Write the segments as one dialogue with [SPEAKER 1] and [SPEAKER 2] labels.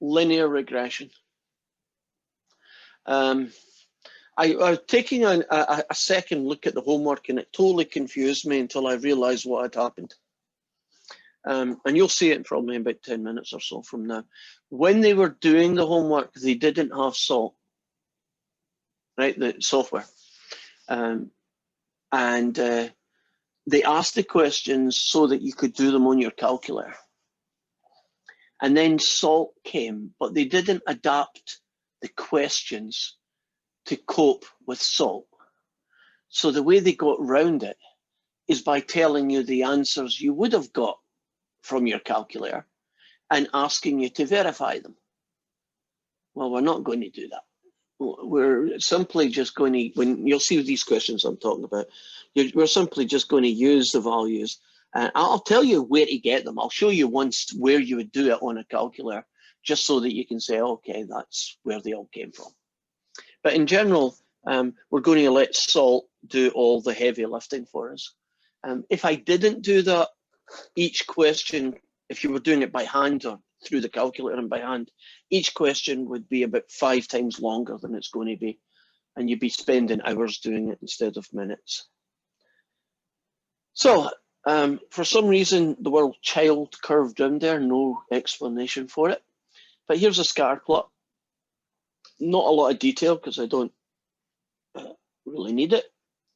[SPEAKER 1] linear regression. I was taking a second look at the homework, and it totally confused me until I realized what had happened. And you'll see it in probably about 10 minutes or so from now. When they were doing the homework, they didn't have SALT, right, the software. They asked the questions so that you could do them on your calculator. And then SALT came, but they didn't adapt the questions to cope with SALT. So the way they got around it is by telling you the answers you would have got from your calculator and asking you to verify them. Well, we're not going to do that. We're simply just going to, when you'll see these questions I'm talking about, we're simply just going to use the values. I'll tell you where to get them. I'll show you once where you would do it on a calculator, just so that you can say, okay, that's where they all came from. But in general, we're going to let SALT do all the heavy lifting for us. If I didn't do that, each question, if you were doing it by hand or through the calculator and by hand, each question would be about 5 times longer than it's going to be. And you'd be spending hours doing it instead of minutes. So for some reason, the word child curved in there, no explanation for it. But here's a scatter plot. Not a lot of detail because I don't really need it.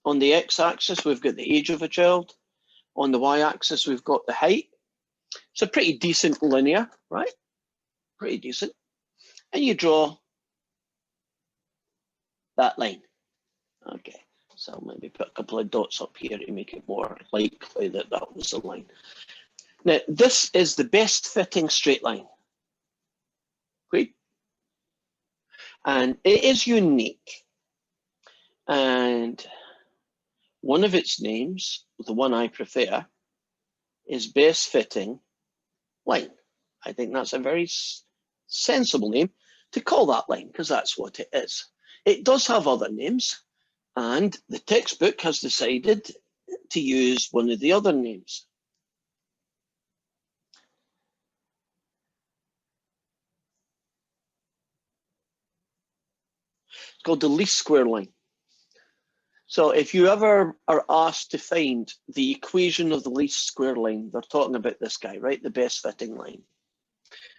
[SPEAKER 1] On the x-axis, we've got the age of a child. On the y-axis, we've got the height. It's a pretty decent linear, right? Pretty decent. And you draw that line. Okay, so I'll maybe put a couple of dots up here to make it more likely that that was the line. Now, this is the best fitting straight line. Great. And it is unique. And one of its names, the one I prefer, is best fitting line. I think that's a very sensible name to call that line, because that's what it is. It does have other names, and the textbook has decided to use one of the other names. It's called the least square line. So if you ever are asked to find the equation of the least square line, they're talking about this guy, right? The best fitting line.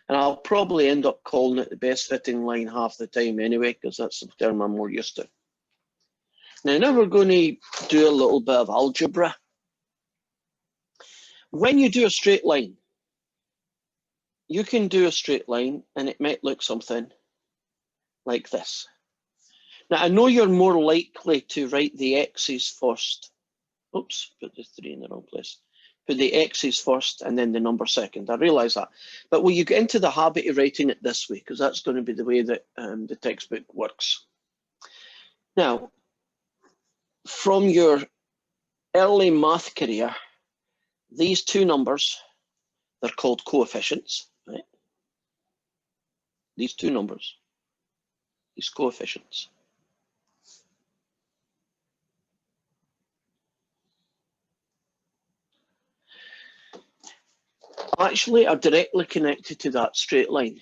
[SPEAKER 1] And I'll probably end up calling it the best fitting line half the time anyway, because that's the term I'm more used to. Now we're going to do a little bit of algebra. When you do a straight line, you can do a straight line and it might look something like this. Now, I know you're more likely to write the x's first. Oops, put the 3 in the wrong place. Put the x's first and then the number second. I realise that. But will you get into the habit of writing it this way? Because that's going to be the way that the textbook works. Now, from your early math career, these two numbers, they're called coefficients, right? These two numbers, these coefficients. Actually are directly connected to that straight line.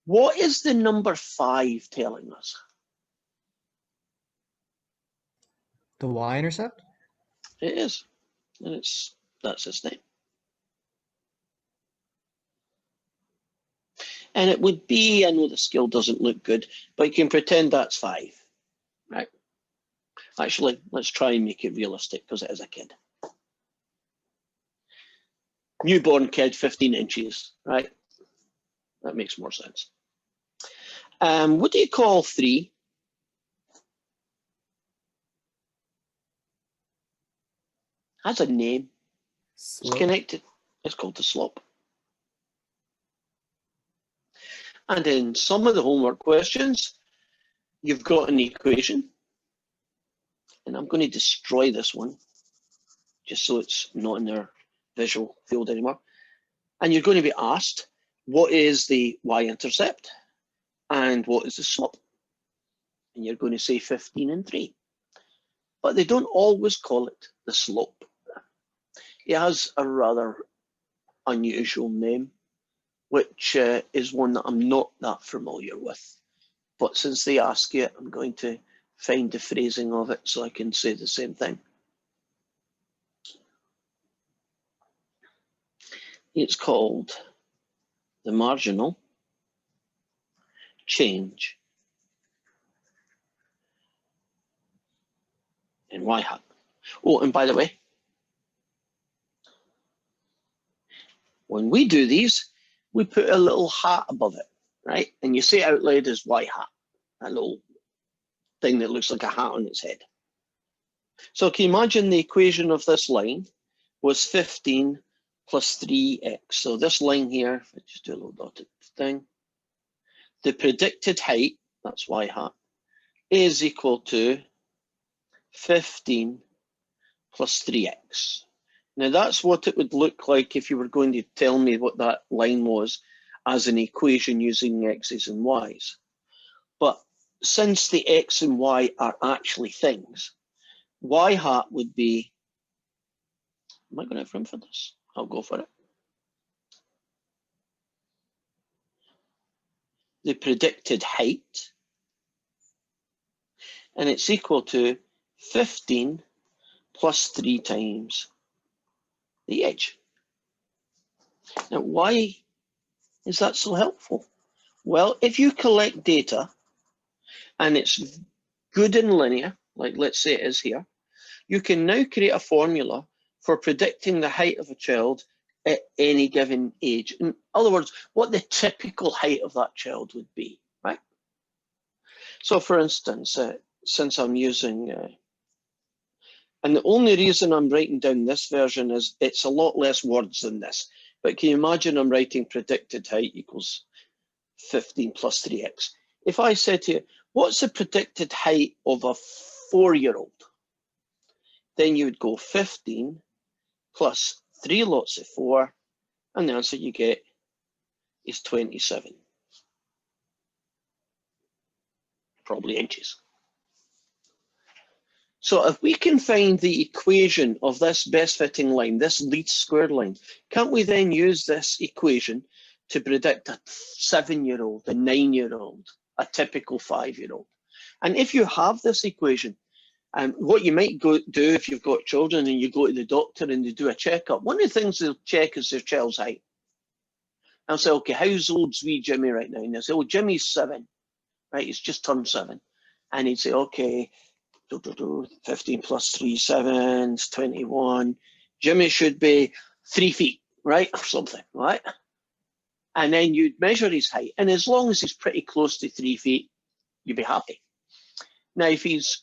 [SPEAKER 1] What is the number 5 telling us?
[SPEAKER 2] The y-intercept?
[SPEAKER 1] It is, and that's its name. And it would be, I know the scale doesn't look good, but you can pretend that's 5, right? Actually, let's try and make it realistic because it is a kid. Newborn kid, 15 inches, right? That makes more sense. What do you call 3? Has a name.
[SPEAKER 2] Slope.
[SPEAKER 1] It's connected. It's called the slope. And in some of the homework questions, you've got an equation. And I'm going to destroy this one, just so it's not in their visual field anymore. And you're going to be asked, what is the y-intercept and what is the slope? And you're going to say 15 and 3. But they don't always call it the slope. It has a rather unusual name. which is one that I'm not that familiar with. But since they ask it, I'm going to find the phrasing of it so I can say the same thing. It's called the marginal change in y hat. Oh, and by the way, when we do these, we put a little hat above it, right? And you say it out loud as y hat, a little thing that looks like a hat on its head. So can you imagine the equation of this line was 15 plus 3x. So this line here, if I just do a little dotted thing, the predicted height, that's y hat, is equal to 15 plus 3x. Now that's what it would look like if you were going to tell me what that line was as an equation using x's and y's. But since the x and y are actually things, y hat would be, am I going to have room for this? I'll go for it. The predicted height, and it's equal to 15 plus 3 times the edge. Now, why is that so helpful? Well, if you collect data and it's good and linear, like let's say it is here, you can now create a formula for predicting the height of a child at any given age. In other words, what the typical height of that child would be, right? So for instance, since I'm using, and the only reason I'm writing down this version is it's a lot less words than this, but can you imagine I'm writing predicted height equals 15 plus 3x. If I said to you, what's the predicted height of a 4-year-old? Then you would go 15 plus 3 lots of 4, and the answer you get is 27. Probably inches. So if we can find the equation of this best fitting line, this least squared line, can't we then use this equation to predict a 7-year-old, a 9-year-old, a typical 5-year-old? And if you have this equation, what you might do if you've got children and you go to the doctor and they do a checkup, one of the things they'll check is their child's height. I'll say, okay, how's old's wee Jimmy right now? And they'll say, oh, Jimmy's 7, right? He's just turned 7. And he'd say, okay, 15 plus 3, 7, 21. Jimmy should be 3 feet, right? Or something, right? And then you'd measure his height. And as long as he's pretty close to 3 feet, you'd be happy. Now, if he's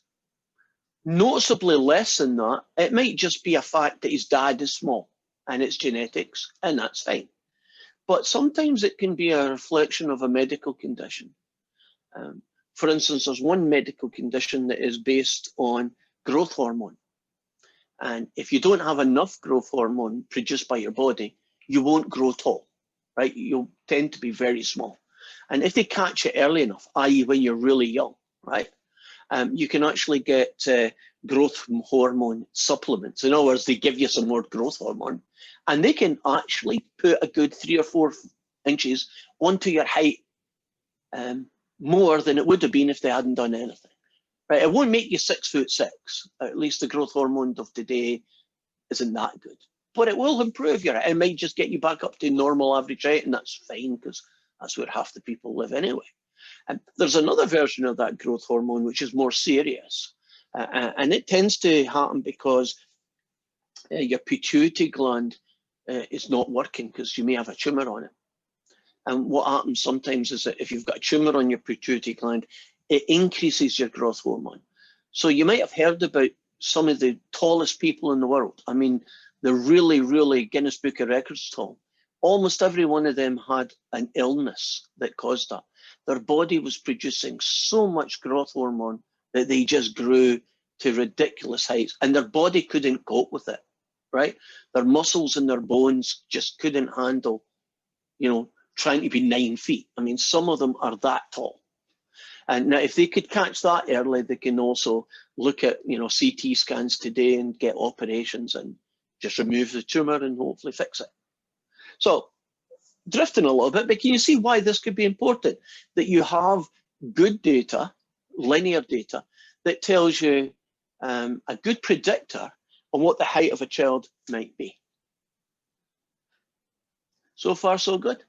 [SPEAKER 1] noticeably less than that, it might just be a fact that his dad is small and it's genetics, and that's fine. But sometimes it can be a reflection of a medical condition. For instance, there's one medical condition that is based on growth hormone. And if you don't have enough growth hormone produced by your body, you won't grow tall, right? You'll tend to be very small. And if they catch it early enough, i.e. when you're really young, right, you can actually get growth hormone supplements. In other words, they give you some more growth hormone, and they can actually put a good 3 or 4 inches onto your height, more than it would have been if they hadn't done anything. Right? It won't make you 6'6". At least the growth hormone of today isn't that good. But it will improve your height. It might just get you back up to normal average height, and that's fine because that's where half the people live anyway. And there's another version of that growth hormone which is more serious. And it tends to happen because your pituitary gland is not working because you may have a tumor on it. And what happens sometimes is that if you've got a tumor on your pituitary gland, it increases your growth hormone. So you might have heard about some of the tallest people in the world. I mean, they're really, really Guinness Book of Records tall. Almost every one of them had an illness that caused that. Their body was producing so much growth hormone that they just grew to ridiculous heights, and their body couldn't cope with it, right? Their muscles and their bones just couldn't handle, trying to be 9 feet. I mean, some of them are that tall. And now if they could catch that early, they can also look at, CT scans today and get operations and just remove the tumor and hopefully fix it. So drifting a little bit, but can you see why this could be important? That you have good data, linear data, that tells you a good predictor on what the height of a child might be. So far, so good.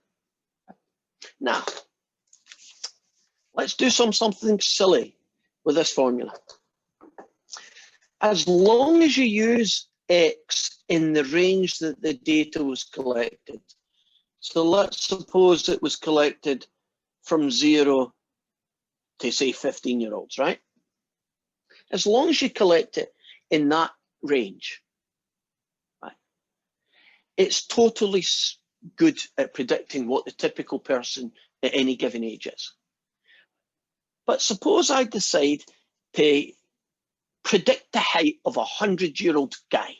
[SPEAKER 1] Now, let's do something silly with this formula. As long as you use X in the range that the data was collected, so let's suppose it was collected from 0 to say 15-year-olds, right? As long as you collect it in that range, right, it's totally good at predicting what the typical person at any given age is. But suppose I decide to predict the height of a 100-year-old guy.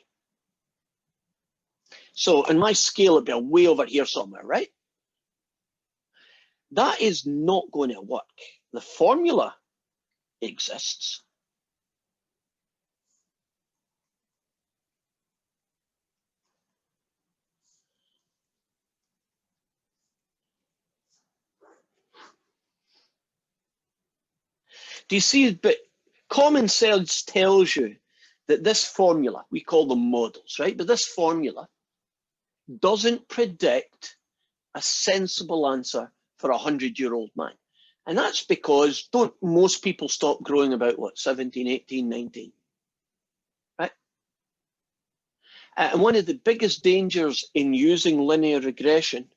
[SPEAKER 1] So in my scale, it'd be way over here somewhere, right? That is not going to work. The formula exists. Do you see? But common sense tells you that this formula, we call them models, right? But this formula doesn't predict a sensible answer for a 100-year-old man. And that's because don't most people stop growing about, what, 17, 18, 19? Right? And one of the biggest dangers in using linear regression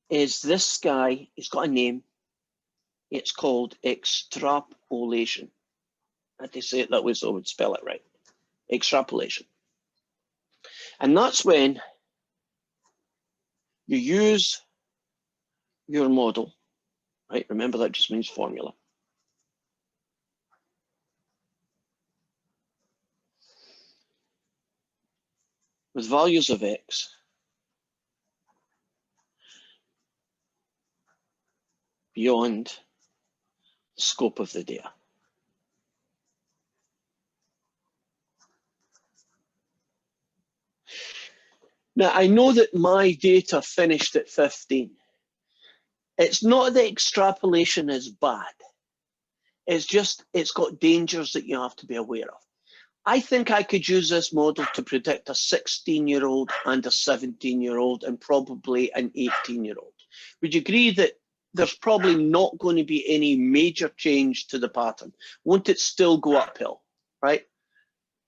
[SPEAKER 1] is this guy, he's got a name. It's called extrapolation. I had to say it that way so I would spell it right. Extrapolation. And that's when you use your model, right? Remember, that just means formula. With values of X. Beyond the scope of the data. Now, I know that my data finished at 15. It's not that extrapolation is bad. It's just, it's got dangers that you have to be aware of. I think I could use this model to predict a 16-year-old and a 17-year-old and probably an 18-year-old. Would you agree that there's probably not going to be any major change to the pattern? Won't it still go uphill, right?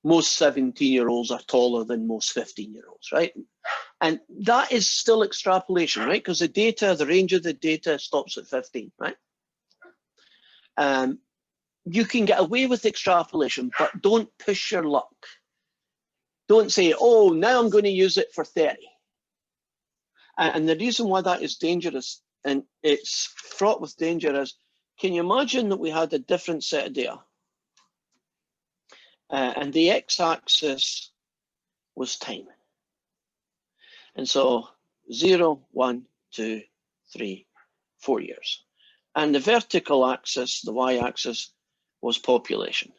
[SPEAKER 1] Most 17-year-olds are taller than most 15-year-olds, right? And that is still extrapolation, right? Because the data, the range of the data stops at 15, right? You can get away with extrapolation, but don't push your luck. Don't say, oh, now I'm going to use it for 30. And the reason why that is dangerous, and it's fraught with danger, is, can you imagine that we had a different set of data? And the x-axis was time. And so 0, 1, 2, 3, 4 years. And the vertical axis, the y-axis, was population.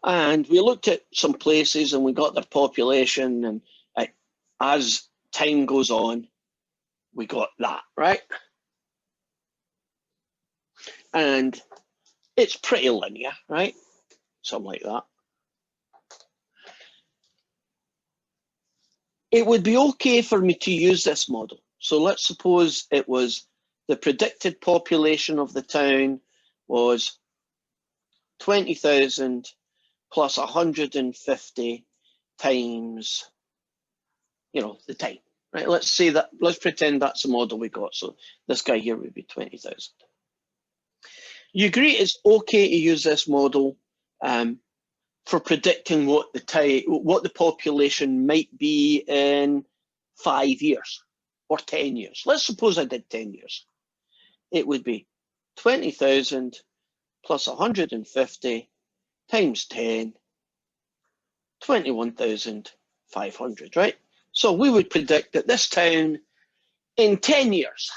[SPEAKER 1] And we looked at some places and we got their population, and as time goes on, we got that, right? And it's pretty linear, right? Something like that. It would be okay for me to use this model. So let's suppose it was the predicted population of the town was 20,000 plus 150 times, the time, right? Let's say that, let's pretend that's the model we got. So this guy here would be 20,000. You agree it's okay to use this model for predicting what the population might be in 5 years or 10 years. Let's suppose I did 10 years. It would be 20,000 plus 150 times 10, 21,500, right? So we would predict that this town in 10 years,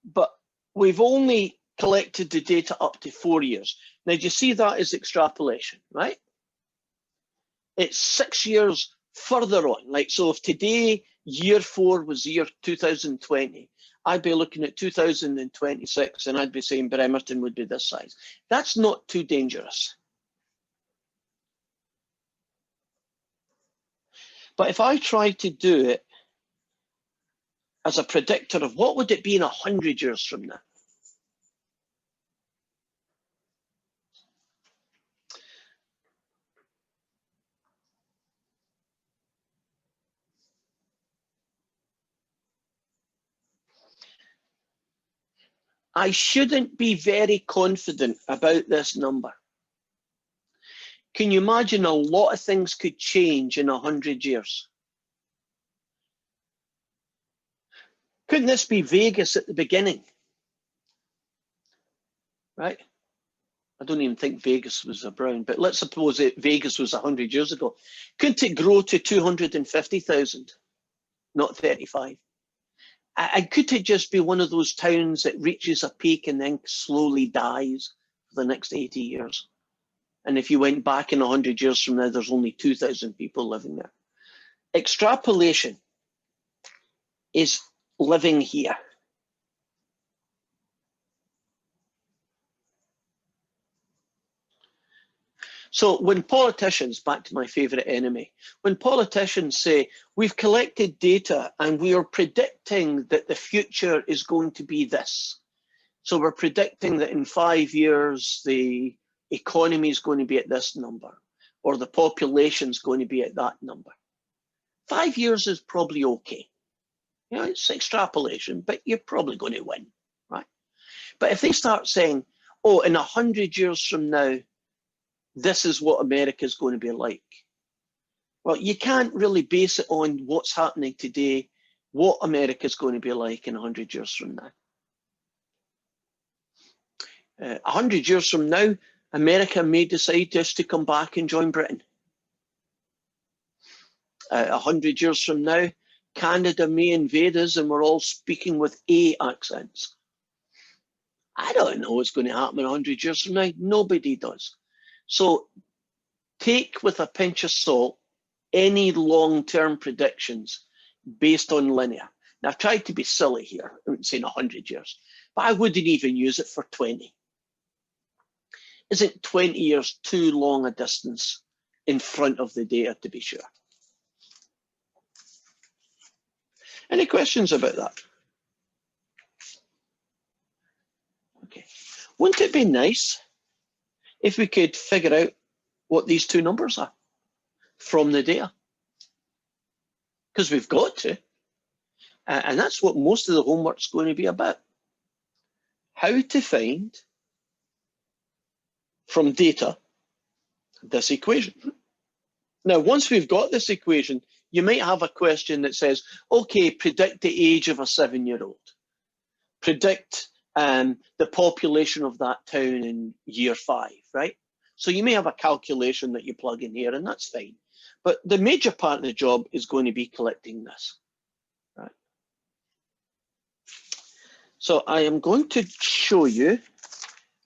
[SPEAKER 1] but we've only collected the data up to 4 years. Now, do you see that as extrapolation, right? It's 6 years further on. Like, so if today, year 4 was year 2020, I'd be looking at 2026 and I'd be saying Bremerton would be this size. That's not too dangerous. But if I try to do it as a predictor of what would it be in 100 years from now? I shouldn't be very confident about this number. Can you imagine a lot of things could change in 100 years? Couldn't this be Vegas at the beginning? Right? I don't even think Vegas was around, but let's suppose Vegas was 100 years ago. Couldn't it grow to 250,000, not 35? And could it just be one of those towns that reaches a peak and then slowly dies for the next 80 years? And if you went back in 100 years from now, there's only 2,000 people living there. Extrapolation is living here. So when politicians, back to my favorite enemy, when politicians say, we've collected data and we are predicting that the future is going to be this. So we're predicting that in 5 years, the economy is going to be at this number, or the population is going to be at that number. 5 years is probably okay. You know, it's extrapolation, but you're probably going to win, right? But if they start saying, oh, in 100 years from now, this is what America is going to be like. Well, you can't really base it on what's happening today, what America is going to be like in 100 years from now. 100 years from now, America may decide just to come back and join Britain. 100 years from now, Canada may invade us and we're all speaking with A accents. I don't know what's going to happen in 100 years from now. Nobody does. So take with a pinch of salt any long-term predictions based on linear. Now, I've tried to be silly here, I'm saying 100 years, but I wouldn't even use it for 20. Isn't 20 years too long a distance in front of the data to be sure? Any questions about that? Okay. Wouldn't it be nice if we could figure out what these two numbers are from the data? Because we've got to. And that's what most of the homework's going to be about. How to find, from data, this equation. Now, once we've got this equation, you might have a question that says, okay, predict the age of a 7-year-old. Predict the population of that town in year 5, right? So you may have a calculation that you plug in here, and that's fine. But the major part of the job is going to be collecting this, right? So I am going to show you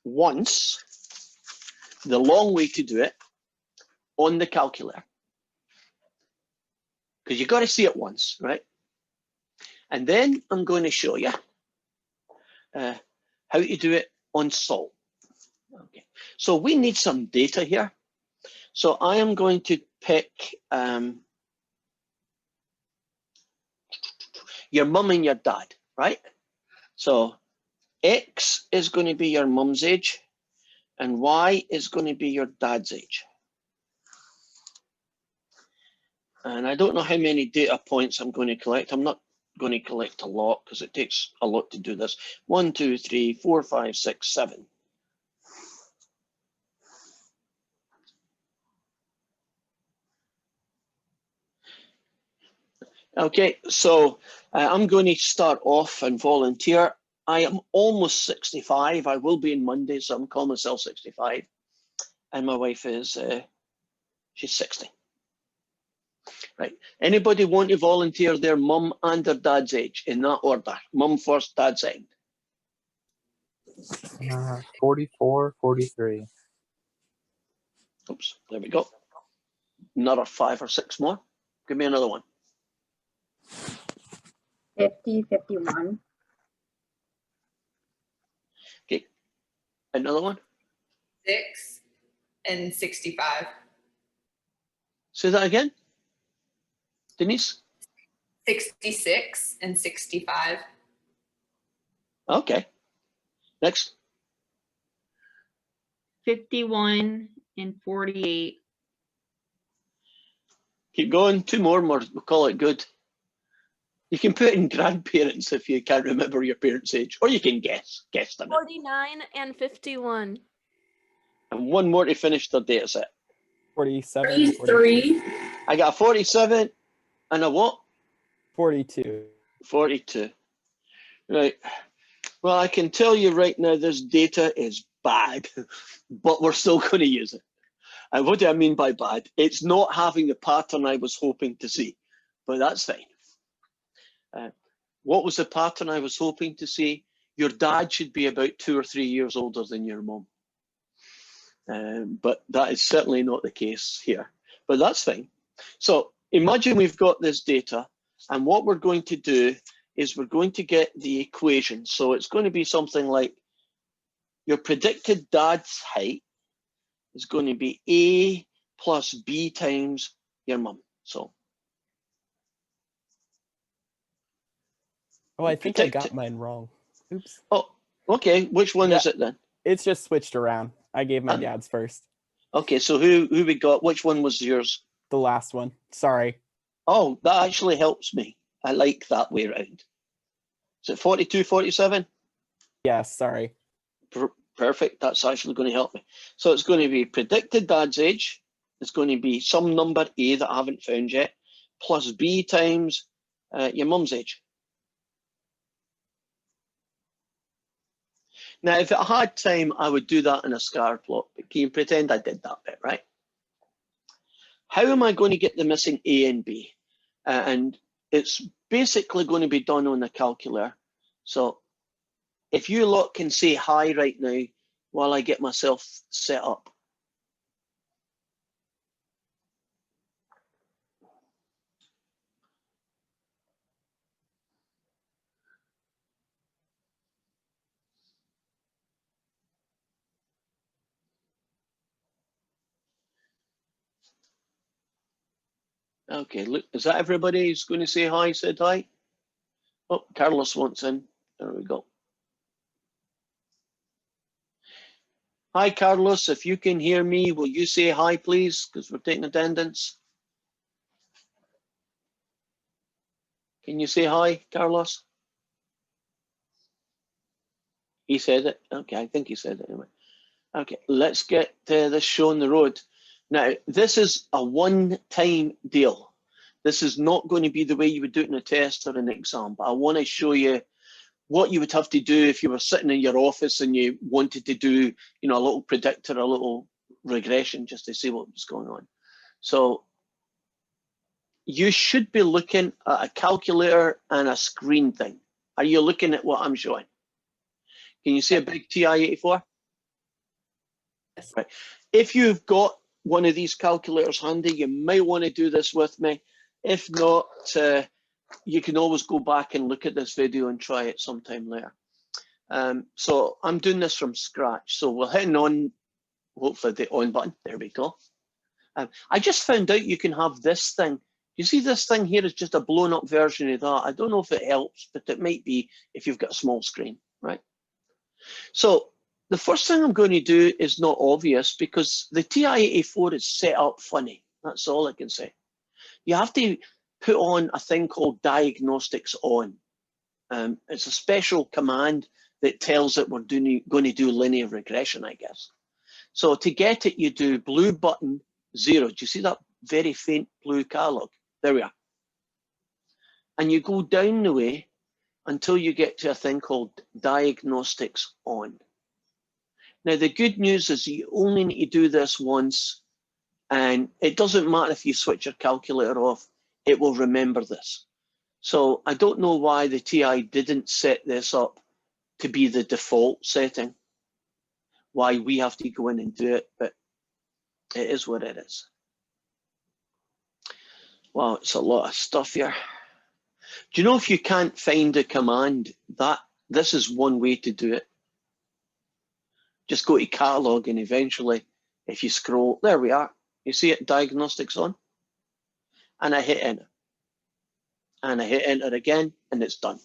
[SPEAKER 1] once the long way to do it on the calculator, because you've got to see it once, right? And then I'm going to show you how to do it on salt. Okay, so we need some data here. So I am going to pick your mum and your dad, right? So X is going to be your mum's age and Y is going to be your dad's age. And I don't know how many data points I'm going to collect. I'm not going to collect a lot because it takes a lot to do this. 1, 2, 3, 4, 5, 6, 7. Okay, so I'm going to start off and volunteer. I am almost 65. I will be on Monday, so I'm calling myself 65. And my wife is, she's 60. Right. Anybody want to volunteer their mum and their dad's age in that order? Mum first, dad second.
[SPEAKER 3] 44, 43.
[SPEAKER 1] Oops, there we go. another 5 or 6 more. Give me another one.
[SPEAKER 3] 50, 51.
[SPEAKER 1] Okay, another one.
[SPEAKER 4] 6 and 65.
[SPEAKER 1] Say that again, Denise.
[SPEAKER 4] 66 and 65.
[SPEAKER 1] Okay, next.
[SPEAKER 5] 51 and 48.
[SPEAKER 1] Keep going. 2 more, we'll call it good. You can put in grandparents if you can't remember your parents' age, or you can guess them.
[SPEAKER 6] 49 and 51.
[SPEAKER 1] And 1 more to finish the data set.
[SPEAKER 7] 47.
[SPEAKER 4] 33.
[SPEAKER 1] I got a 47 and a what?
[SPEAKER 7] 42.
[SPEAKER 1] 42. Right. Well, I can tell you right now, this data is bad, but we're still going to use it. And what do I mean by bad? It's not having the pattern I was hoping to see, but that's fine. What was the pattern I was hoping to see? Your dad should be about 2 or 3 years older than your mom. But that is certainly not the case here, but that's fine. So imagine we've got this data, and what we're going to do is we're going to get the equation. So it's going to be something like your predicted dad's height is going to be A plus B times your mum. So
[SPEAKER 7] Oh, I think I got mine wrong. Oops.
[SPEAKER 1] Oh, okay. Which one is it then?
[SPEAKER 7] It's just switched around. I gave my dad's first.
[SPEAKER 1] Okay, so who we got? Which one was yours?
[SPEAKER 7] The last one. Sorry.
[SPEAKER 1] Oh, that actually helps me. I like that way around. Is it 42, 47?
[SPEAKER 7] Yes, sorry.
[SPEAKER 1] Perfect. That's actually going to help me. So it's going to be predicted dad's age. It's going to be some number A that I haven't found yet, plus B times your mum's age. Now, if it had time, I would do that in a scatter plot, but can you pretend I did that bit, right? How am I going to get the missing A and B? And it's basically going to be done on the calculator. So if you lot can say hi right now while I get myself set up. Okay, look, is that everybody who's going to say hi, said hi? Oh, Carlos wants in. There we go. Hi, Carlos, if you can hear me, will you say hi, please? Because we're taking attendance. Can you say hi, Carlos? He said it. Okay, I think he said it anyway. Okay, let's get this show on the road. Now, this is a one-time deal. This is not going to be the way you would do it in a test or an exam, but I want to show you what you would have to do if you were sitting in your office and you wanted to do, you know, a little predictor, a little regression, just to see what was going on. So you should be looking at a calculator and a screen thing. Are you looking at what I'm showing? Can you see a big TI-84?
[SPEAKER 4] Yes.
[SPEAKER 1] Right. If you've got one of these calculators handy, you might want to do this with me. If not, you can always go back and look at this video and try it sometime later. So I'm doing this from scratch. So we'll hit on, hopefully the on button. There we go. I just found out you can have this thing. You see this thing here is just a blown up version of that. I don't know if it helps, but it might be if you've got a small screen, right? So the first thing I'm going to do is not obvious because the TI-84 is set up funny. That's all I can say. You have to put on a thing called diagnostics on. It's a special command that tells it we're going to do linear regression, I guess. So to get it, you do blue button 0. Do you see that very faint blue catalog? There we are. And you go down the way until you get to a thing called diagnostics on. Now, the good news is you only need to do this once, and it doesn't matter if you switch your calculator off, it will remember this. So I don't know why the TI didn't set this up to be the default setting, why we have to go in and do it, but it is what it is. Wow, it's a lot of stuff here. Do you know if you can't find a command, that this is one way to do it? Just go to catalog and eventually, if you scroll, there we are. You see it, diagnostics on? And I hit enter. And I hit enter again, and it's done.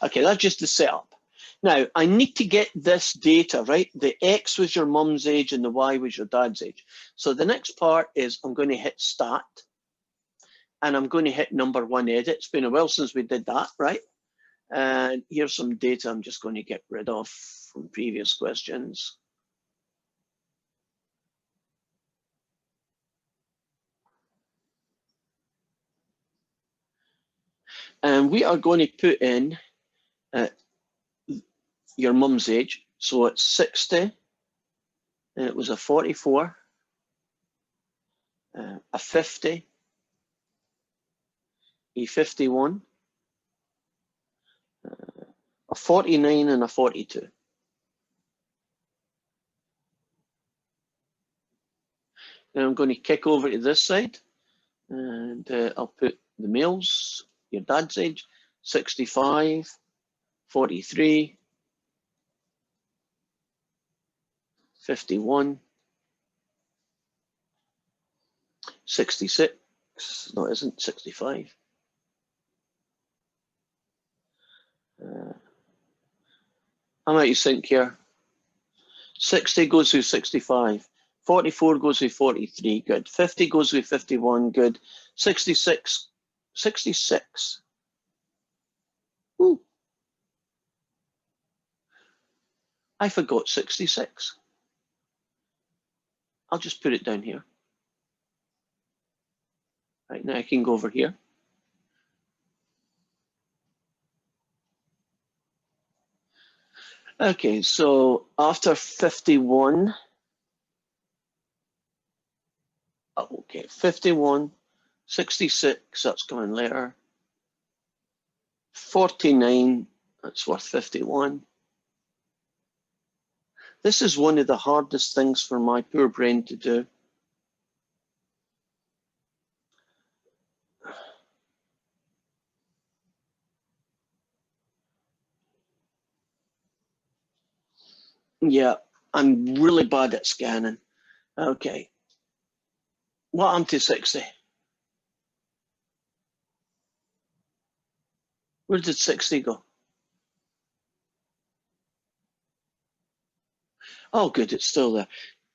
[SPEAKER 1] Okay, that's just the setup. Now, I need to get this data, right? The X was your mum's age and the Y was your dad's age. So the next part is I'm going to hit start. And I'm going to hit number 1 edit. It's been a while since we did that, right? And here's some data I'm just going to get rid of from previous questions. And we are going to put in your mum's age. So it's 60, and it was a 44, a 50, a 51, a 49, and a 42. Then I'm going to kick over to this side, and I'll put the males, your dad's age, 65, 43, 51, 66, no it isn't, 65. How might you think here? 60 goes with 65, 44 goes with 43, good. 50 goes with 51, good. 66, 66. Ooh. I forgot 66. I'll just put it down here. Right, now I can go over here. Okay, so after 51, okay, 51, 66, that's coming later. 49, that's worth 51. This is one of the hardest things for my poor brain to do. Yeah, I'm really bad at scanning. Okay. What am to 60? Where did 60 go? Oh, good, it's still there.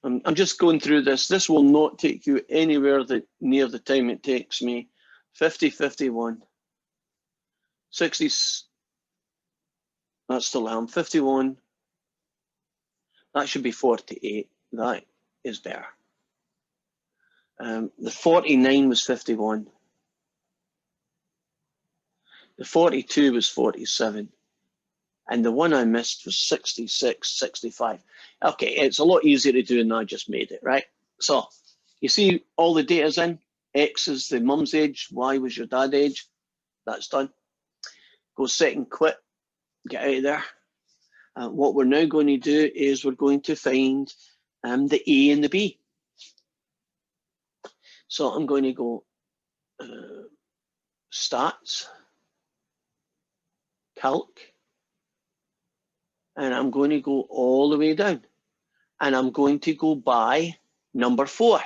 [SPEAKER 1] I'm just going through this. This will not take you anywhere near the time it takes me. 50, 51, 60, that's still am. 51, that should be 48. That is better. The 49 was 51. The 42 was 47. And the one I missed was 66, 65. Okay, it's a lot easier to do than I just made it, right? So you see all the data's in. X is the mum's age, Y was your dad's age. That's done. Go set and quit, get out of there. What we're now going to do is we're going to find the A and the B. So I'm going to go stats, calc, and I'm going to go all the way down. And I'm going to go by number 4,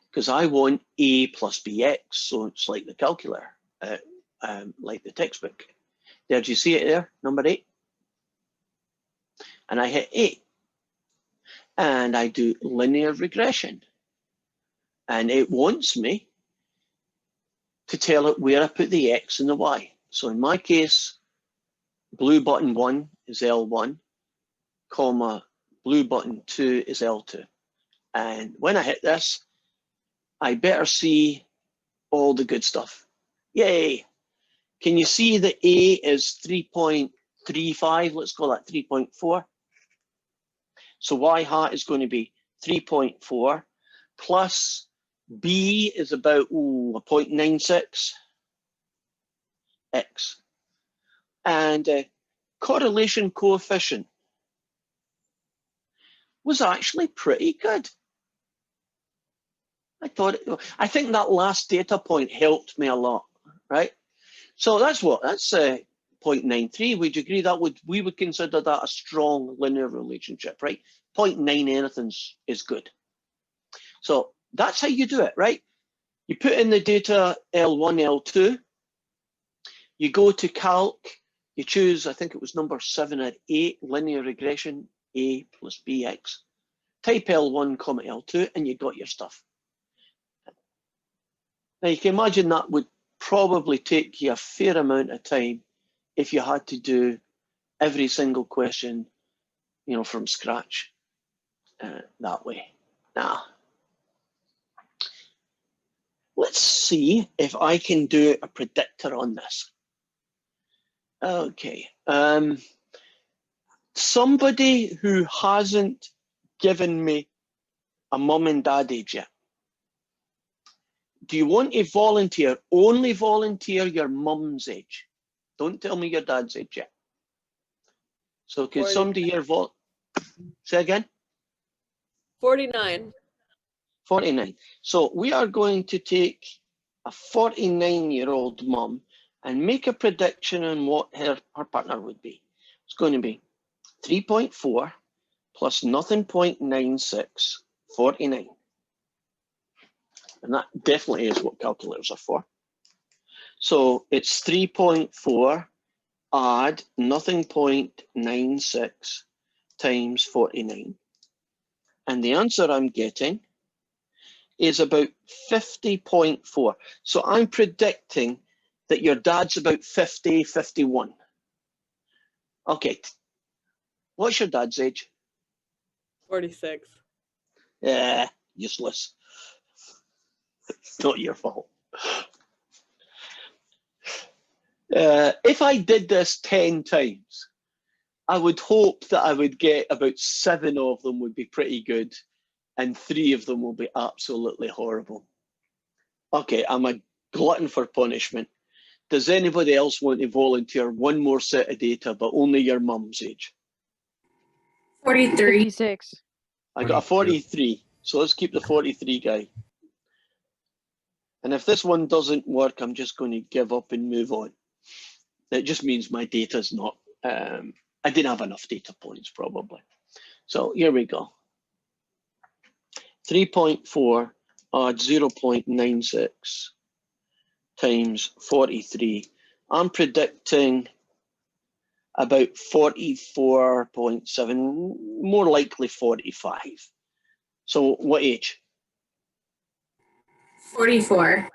[SPEAKER 1] because I want A plus BX, so it's like the calculator, like the textbook. Did you see it there, number 8? And I hit 8. And I do linear regression. And it wants me to tell it where I put the X and the Y. So in my case, blue button 1 is L1, comma, blue button 2 is L2. And when I hit this, I better see all the good stuff. Yay! Can you see that A is 3.35? Let's call that 3.4. So Y hat is going to be 3.4 plus B is about 0.96 X. And correlation coefficient was actually pretty good. I think that last data point helped me a lot, right? So that's what, that's 0.93. Would you agree that we would consider that a strong linear relationship, right? 0.9 anything is good. So that's how you do it, right? You put in the data L1, L2, you go to calc, you choose, I think it was number 7 or 8, linear regression, A plus BX. Type L1, L2, and you got your stuff. Now you can imagine that would probably take you a fair amount of time if you had to do every single question, you know, from scratch that way. Now, let's see if I can do a predictor on this. Okay. Somebody who hasn't given me a mum and dad age yet. Do you want to volunteer? Only volunteer your mum's age. Don't tell me your dad's age yet. So could somebody here say again?
[SPEAKER 6] 49.
[SPEAKER 1] 49. So we are going to take a 49-year-old mum and make a prediction on what her partner would be. It's going to be 3.4 plus nothing 0.96, 49. And that definitely is what calculators are for. So it's 3.4 add nothing 0.96 times 49. And the answer I'm getting is about 50.4. So I'm predicting that your dad's about 50, 51. Okay. What's your dad's age?
[SPEAKER 6] 46.
[SPEAKER 1] Yeah, useless. It's not your fault. If I did this 10 times, I would hope that I would get about 7 of them would be pretty good and 3 of them will be absolutely horrible. Okay, I'm a glutton for punishment. Does anybody else want to volunteer one more set of data, but only your mum's age?
[SPEAKER 4] 43.
[SPEAKER 5] 56.
[SPEAKER 1] I got a 43, so let's keep the 43 guy. And if this one doesn't work, I'm just going to give up and move on. It just means my data's not, I didn't have enough data points probably. So here we go. 3.4 add 0.96 times 43. I'm predicting about 44.7, more likely 45. So what age?
[SPEAKER 4] 44.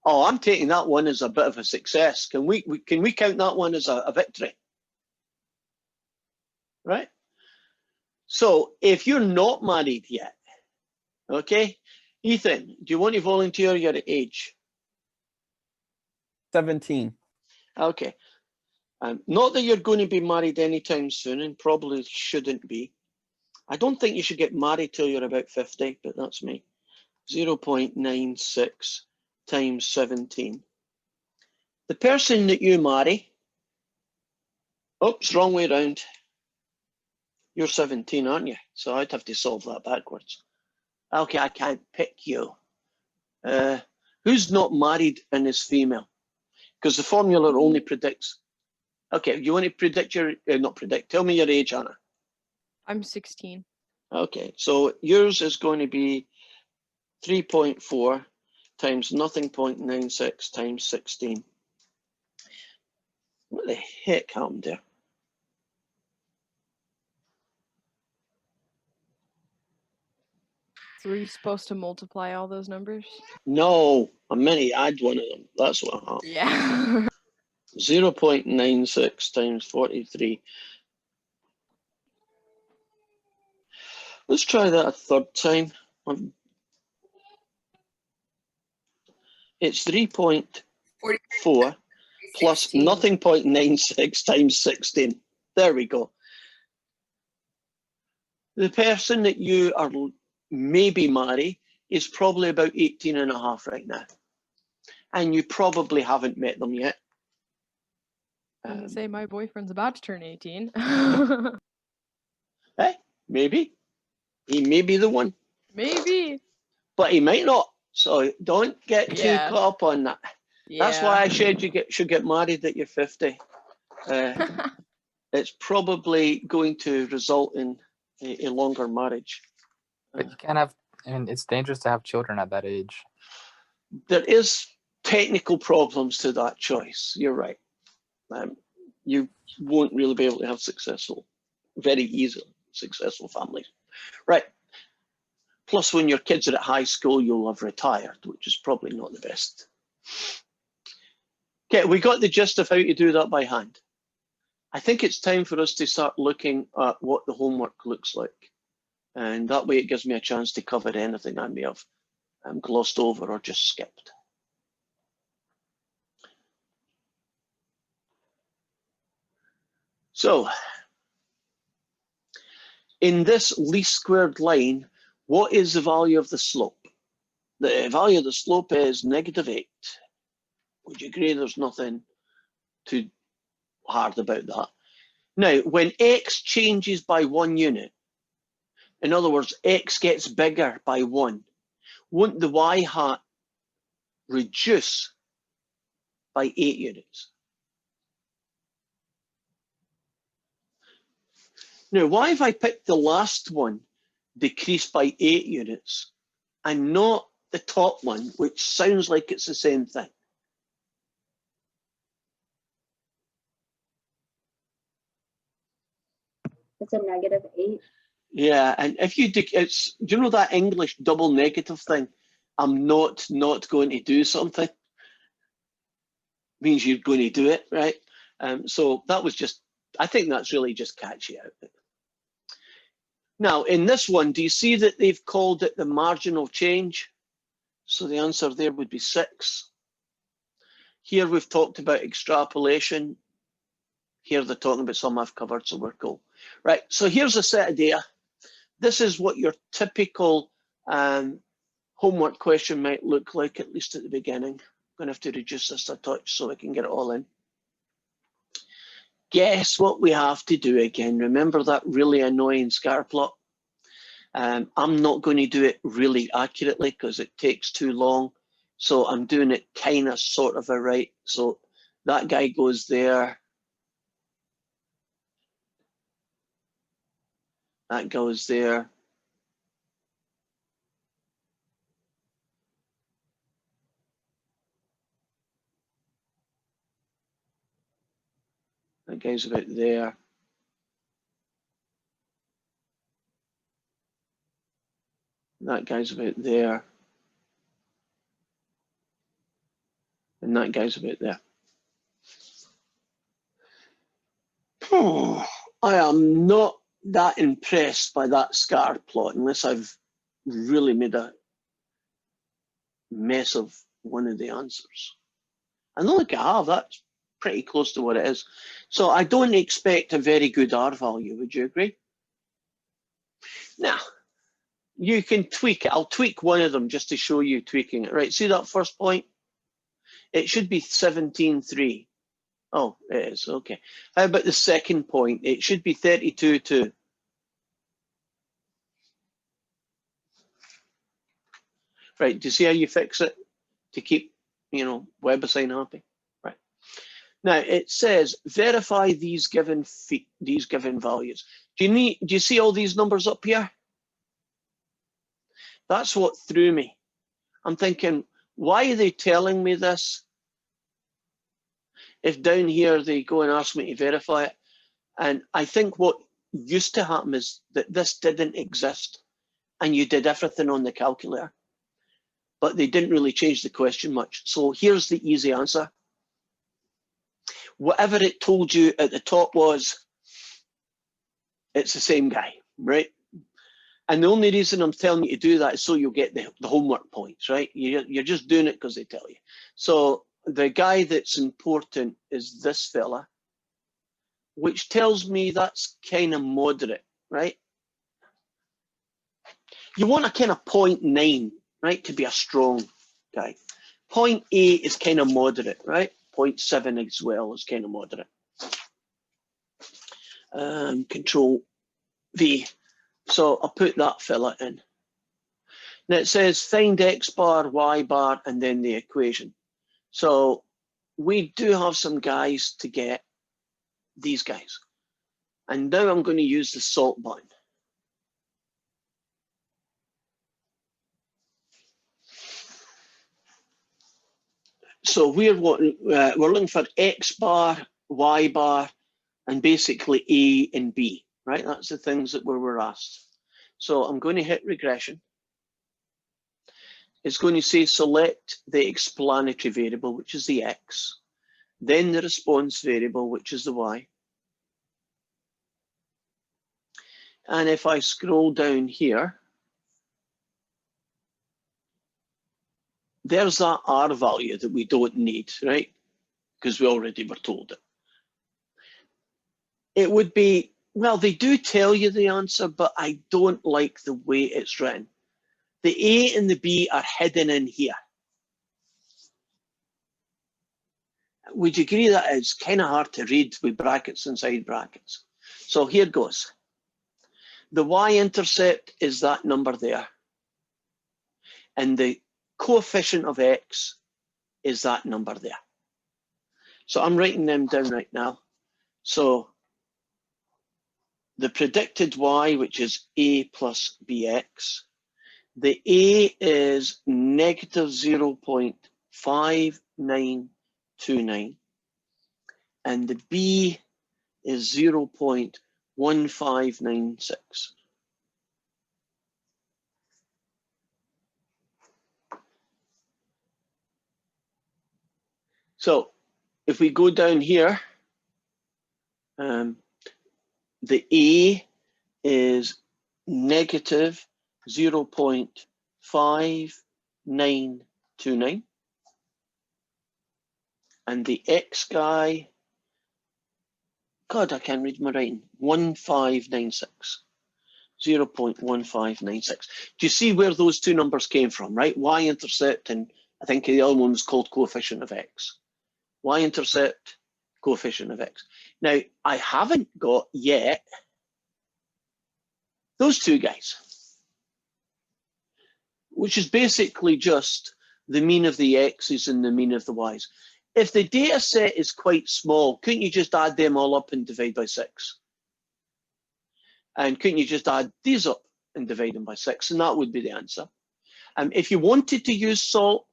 [SPEAKER 1] Oh, I'm taking that one as a bit of a success. Can we count that one as a victory? Right? So if you're not married yet, okay, Ethan, do you want to volunteer your age?
[SPEAKER 7] 17.
[SPEAKER 1] Okay. Not that you're going to be married anytime soon, and probably shouldn't be. I don't think you should get married till you're about 50, but that's me. 0.96 times 17. The person that you marry, oops, wrong way around. You're 17, aren't you? So I'd have to solve that backwards. Okay, I can't pick you. Who's not married and is female? Because the formula only predicts. Okay, you want to predict your, not predict, tell me your age, Anna.
[SPEAKER 8] I'm 16.
[SPEAKER 1] Okay, so yours is going to be 3.4 times nothing 0.96 times 16. What the heck happened there?
[SPEAKER 8] So were you supposed to multiply all those numbers?
[SPEAKER 1] No, I meant to add one of them. That's what happened.
[SPEAKER 8] Yeah.
[SPEAKER 1] 0.96 times 43. Let's try that a third time. It's 3.4 plus
[SPEAKER 4] 16.
[SPEAKER 1] nothing 0.96 times 16. There we go. The person that you are maybe marry is probably about 18 and a half right now. And you probably haven't met them yet.
[SPEAKER 8] Say my boyfriend's about to turn 18.
[SPEAKER 1] Hey, maybe. He may be the one.
[SPEAKER 8] Maybe.
[SPEAKER 1] but he might not. So don't get too
[SPEAKER 8] Yeah.
[SPEAKER 1] caught up on that. That's why I said you should get married at your 50. It's probably going to result in a longer marriage.
[SPEAKER 9] But you can't have, and it's dangerous to have children at that age.
[SPEAKER 1] There is technical problems to that choice. You're right. You won't really be able to have very easily successful families. Right. Plus, when your kids are at high school, you'll have retired, which is probably not the best. Okay, we got the gist of how to do that by hand. I think it's time for us to start looking at what the homework looks like. And that way it gives me a chance to cover anything I may have glossed over or just skipped. So, in this least squared line, what is the value of the slope? The value of the slope is -8. Would you agree there's nothing too hard about that? Now, when x changes by 1 unit, in other words, x gets bigger by 1, won't the y hat reduce by 8 units? Now, why have I picked the last one, decrease by 8 units, and not the top one, which sounds like it's the same thing?
[SPEAKER 3] It's a -8.
[SPEAKER 1] Yeah, and if you do, do you know that English double negative thing? I'm not going to do something. Means you're going to do it, right? So that was just, I think that's really just catchy out. Now, in this one, do you see that they've called it the marginal change? So the answer there would be 6. Here we've talked about extrapolation. Here they're talking about some I've covered, so we're cool. Right, so here's a set of data. This is what your typical homework question might look like, at least at the beginning. I'm going to have to reduce this a touch so I can get it all in. Guess what we have to do again. Remember that really annoying scatter plot? I'm not going to do it really accurately because it takes too long. So I'm doing it kind of sort of right. So that guy goes there. That goes there. That guy's about there. That guy's about there. And that guy's about there. I am not that impressed by that scatter plot unless I've really made a mess of one of the answers. And look, I have. That's pretty close to what it is. So I don't expect a very good R value. Would you agree? Now, you can tweak it. I'll tweak one of them just to show you tweaking it. Right, see that first point? It should be 17.3. Oh, it is, okay. How about the second point? It should be 32.2. Right, do you see how you fix it to keep, WebAssign happy? Right. Now it says verify these given values. Do you see all these numbers up here? That's what threw me. I'm thinking, why are they telling me this? If down here they go and ask me to verify it. And I think what used to happen is that this didn't exist and you did everything on the calculator, but they didn't really change the question much. So here's the easy answer. Whatever it told you at the top was, it's the same guy, right? And the only reason I'm telling you to do that is so you'll get the homework points, right? You're just doing it because they tell you. So the guy that's important is this fella, which tells me that's kind of moderate, right? You want a kind of 0.9, right, to be a strong guy. 0.8 is kind of moderate, right? 0.7 as well is kind of moderate. Control V. So I'll put that fella in. Now it says find X bar, Y bar, and then the equation. So we do have some guys to get these guys. And now I'm going to use the salt button. So we're looking for X bar, Y bar, and basically A and B, right? That's the things that we were asked. So I'm going to hit regression. It's going to say select the explanatory variable, which is the X, then the response variable, which is the Y. And if I scroll down here, there's that R value that we don't need, right? Because we already were told it. It would be, well, they do tell you the answer, but I don't like the way it's written. The A and the B are hidden in here. Would you agree that it's kind of hard to read with brackets inside brackets? So here goes. The y-intercept is that number there. And the coefficient of x is that number there. So I'm writing them down right now. So the predicted y, which is a plus bx, the a is negative 0.5929, and the b is 0.1596. So if we go down here, the A is negative 0.5929, and the X guy, God, I can't read my writing, 1596, 0.1596. Do you see where those two numbers came from, right? Y-intercept, and I think the other one was called coefficient of X. Y-intercept, coefficient of X. Now, I haven't got yet those two guys, which is basically just the mean of the X's and the mean of the Y's. If the data set is quite small, couldn't you just add them all up and divide by 6? And couldn't you just add these up and divide them by 6? And that would be the answer. If you wanted to use salt,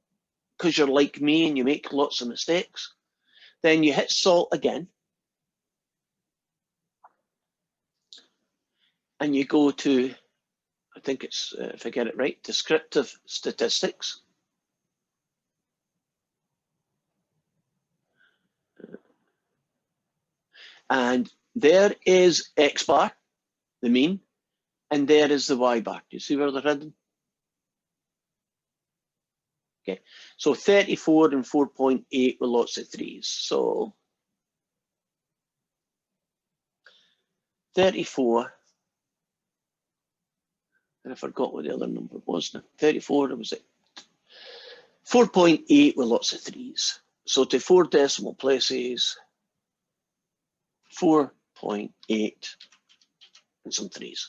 [SPEAKER 1] because you're like me and you make lots of mistakes, then you hit salt again. And you go to, I think it's, if I get it right, descriptive statistics. And there is X bar, the mean, and there is the Y bar. Do you see where they're hidden? Okay, so 34 and 4.8 with lots of 3s. So 34, and I forgot what the other number was now. 34, it was it. 4.8 with lots of 3s. So to 4 decimal places, 4.8 and some 3s.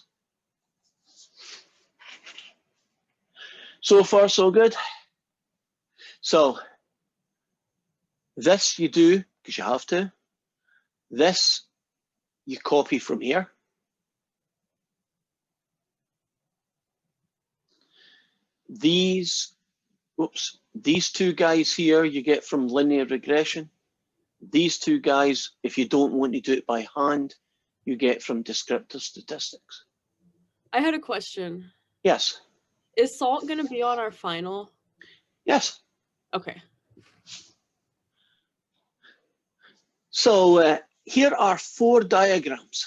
[SPEAKER 1] So far, so good. So this you do because you have to. This you copy from here. These two guys here you get from linear regression. These two guys, if you don't want to do it by hand, you get from descriptive statistics.
[SPEAKER 6] I had a question.
[SPEAKER 1] Yes.
[SPEAKER 6] Is salt going to be on our final?
[SPEAKER 1] Yes.
[SPEAKER 6] Okay.
[SPEAKER 1] So here are 4 diagrams,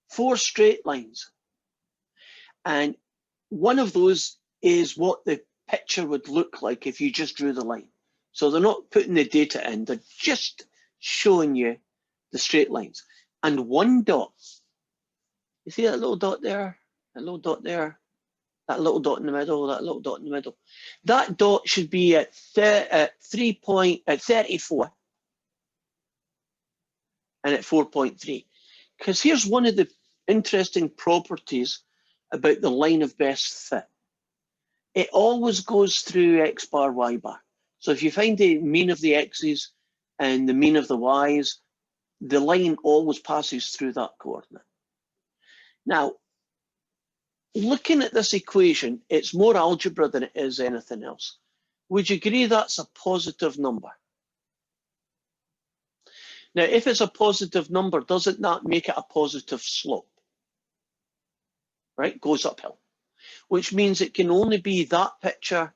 [SPEAKER 1] 4 straight lines. And one of those is what the picture would look like if you just drew the line. So they're not putting the data in, they're just showing you the straight lines. And one dot, you see that little dot there, that little dot there, that little dot in the middle, that little dot in the middle. That dot should be at 34 and at 4.3. Because here's one of the interesting properties about the line of best fit. it always goes through x bar, y bar. So if you find the mean of the x's and the mean of the y's, the line always passes through that coordinate. Now, looking at this equation, it's more algebra than it is anything else. Would you agree that's a positive number? Now, if it's a positive number, doesn't that make it a positive slope? Right, goes uphill, which means it can only be that picture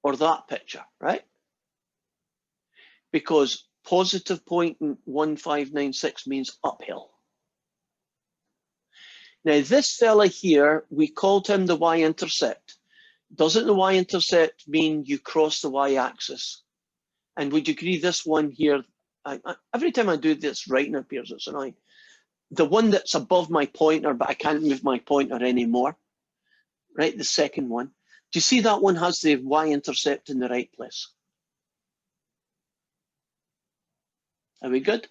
[SPEAKER 1] or that picture, right? Because positive 0.1596 means uphill. Now, this fella here, we called him the y-intercept. Doesn't the y-intercept mean you cross the y-axis? And would you agree this one here, every time I do this, writing appears, it's annoying. The one that's above my pointer, but I can't move my pointer anymore, right? The second one. Do you see that one has the y-intercept in the right place? Are we good?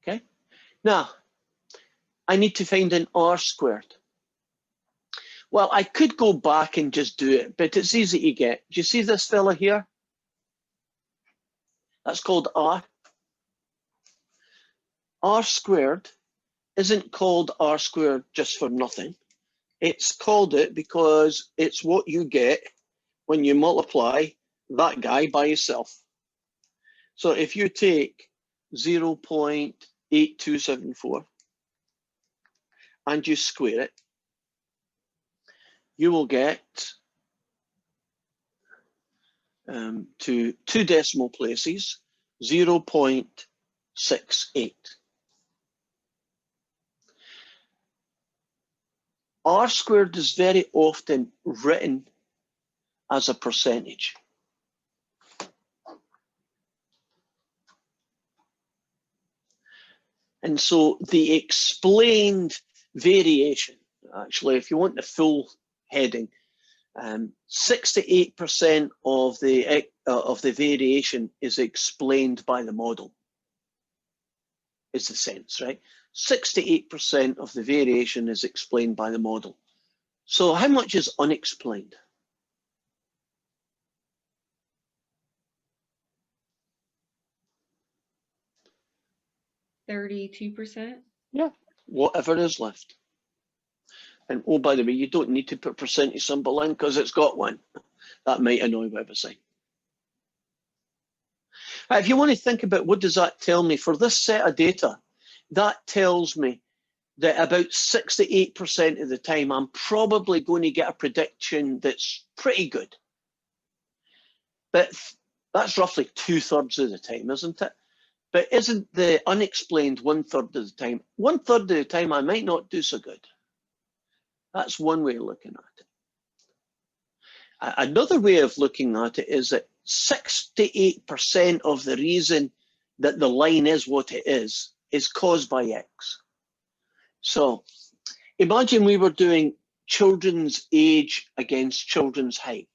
[SPEAKER 1] Okay. Now, I need to find an r squared. Well, I could go back and just do it, but it's easy to get. Do you see this fella here? That's called r. R squared isn't called r squared just for nothing. It's called it because it's what you get when you multiply that guy by yourself. So if you take 0.8274 and you square it, you will get to 2 decimal places, 0.68. R squared is very often written as a percentage. And so the explained variation, actually, if you want the full heading, 68% of the variation is explained by the model, is the sense, right? 68% of the variation is explained by the model. So how much is unexplained?
[SPEAKER 5] %32%.
[SPEAKER 7] Yeah.
[SPEAKER 1] Whatever is left. And oh, by the way, you don't need to put percentage symbol in because it's got one. That might annoy WebAssign. If you want to think about what does that tell me for this set of data, that tells me that about 68% of the time, I'm probably going to get a prediction that's pretty good. But that's roughly 2/3 of the time, isn't it? But isn't the unexplained 1/3 of the time? 1/3 of the time, I might not do so good. That's one way of looking at it. Another way of looking at it is that 68% of the reason that the line is what it is caused by X. So imagine we were doing children's age against children's height.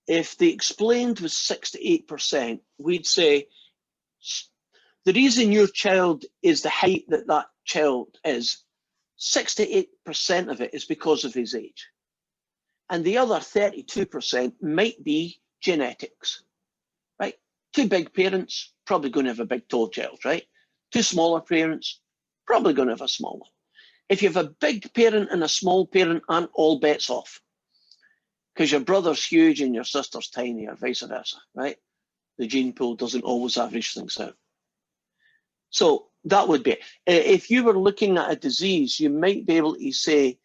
[SPEAKER 1] If the explained was 68%, we'd say the reason your child is the height that that child is, 68% of it is because of his age. And the other 32% might be genetics, right? 2 big parents, probably going to have a big tall child, right? 2 smaller parents, probably going to have a small one. If you have a big parent and a small parent, aren't all bets off, because your brother's huge and your sister's tiny, or vice versa, right? The gene pool doesn't always average things out. So that would be it. If you were looking at a disease, you might be able to say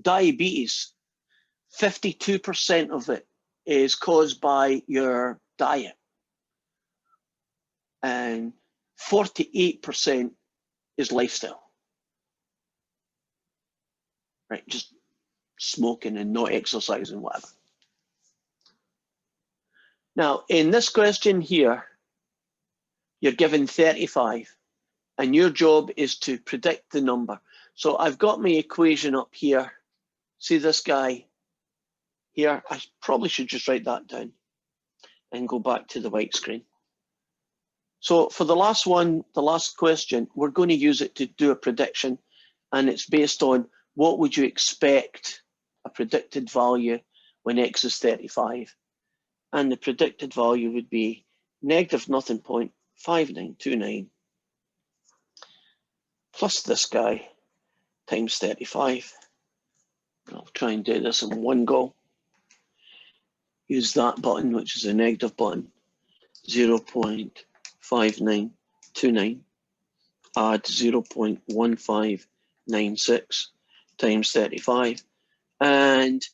[SPEAKER 1] diabetes, 52% of it is caused by your diet, and 48% is lifestyle. Right, just smoking and not exercising, whatever. Now, in this question here, you're given 35, and your job is to predict the number. So I've got my equation up here. See this guy here? I probably should just write that down and go back to the white screen. So for the last one, the last question, we're going to use it to do a prediction, and it's based on what would you expect a predicted value when x is 35? And the predicted value would be negative nothing point 5929 plus this guy times 35. I'll try and do this in one go. Use that button, which is a negative button, 0.5929, add 0.1596 times 35. And,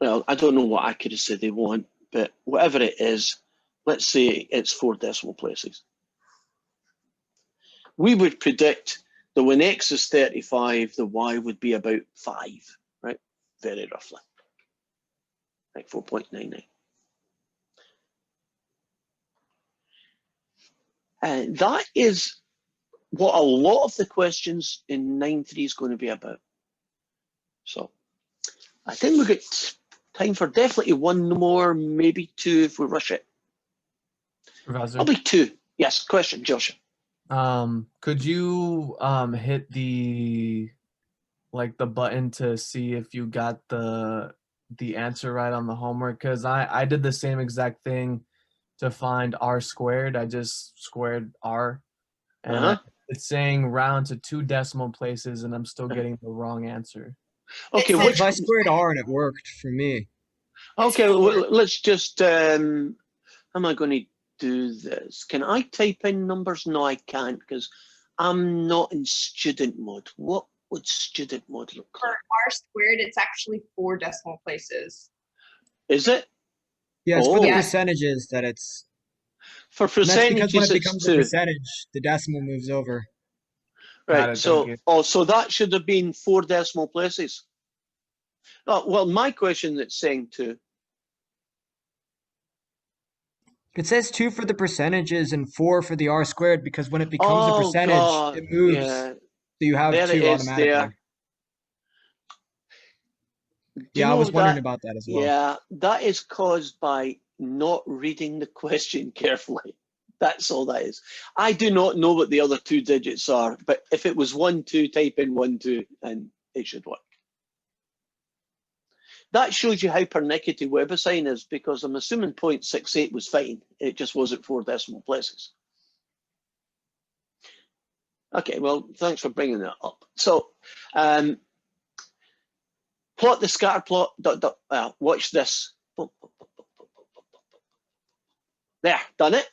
[SPEAKER 1] well, I don't know what accuracy they want, but whatever it is, let's say it's 4 decimal places. We would predict that when x is 35, the y would be about 5, right? Very roughly, like 4.99. And that is what a lot of the questions in 9.3 is going to be about. So I think we've got time for definitely one more, maybe two if we rush it.
[SPEAKER 10] Professor,
[SPEAKER 1] I'll be two. Yes, question, Josh.
[SPEAKER 10] could you hit the button to see if you got the answer right on the homework? Because I did the same exact thing to find r squared. I just squared r, and it's saying round to 2 decimal places, and I'm still getting the wrong answer.
[SPEAKER 1] Okay,
[SPEAKER 2] Because
[SPEAKER 1] which,
[SPEAKER 2] I squared R and it worked for me.
[SPEAKER 1] okay, well, let's just, how am I going to do this? Can I type in numbers? No, I can't because I'm not in student mode. What would student mode look
[SPEAKER 4] For
[SPEAKER 1] like?
[SPEAKER 4] r squared, it's actually 4 decimal places.
[SPEAKER 1] Is it?
[SPEAKER 2] Yeah, it's for the
[SPEAKER 1] Oh.
[SPEAKER 2] percentages that it's.
[SPEAKER 1] For
[SPEAKER 2] And that's because when
[SPEAKER 1] percentages,
[SPEAKER 2] it
[SPEAKER 1] it's
[SPEAKER 2] becomes a
[SPEAKER 1] 2.
[SPEAKER 2] percentage, the decimal moves over.
[SPEAKER 1] Right,
[SPEAKER 10] it,
[SPEAKER 1] so,
[SPEAKER 10] thank you.
[SPEAKER 1] oh, so that should have been 4 decimal places. Oh, well, my question that's saying 2.
[SPEAKER 2] It says 2 for the percentages and 4 for the R squared because when it becomes a
[SPEAKER 1] Oh,
[SPEAKER 2] percentage,
[SPEAKER 1] God,
[SPEAKER 2] it moves.
[SPEAKER 1] yeah.
[SPEAKER 2] So you have
[SPEAKER 1] There
[SPEAKER 2] 2
[SPEAKER 1] it is
[SPEAKER 2] automatically.
[SPEAKER 1] there.
[SPEAKER 2] Yeah, I was wondering about that as well.
[SPEAKER 1] Yeah, that is caused by not reading the question carefully. That's all that is. I do not know what the other 2 digits are, but if it was 1, 2, type in 1, 2, and it should work. That shows you how pernickety WebAssign is, because I'm assuming 0.68 was fine. It just wasn't 4 decimal places. Okay, well, thanks for bringing that up. So, plot the scatter plot. Watch this. There, done it.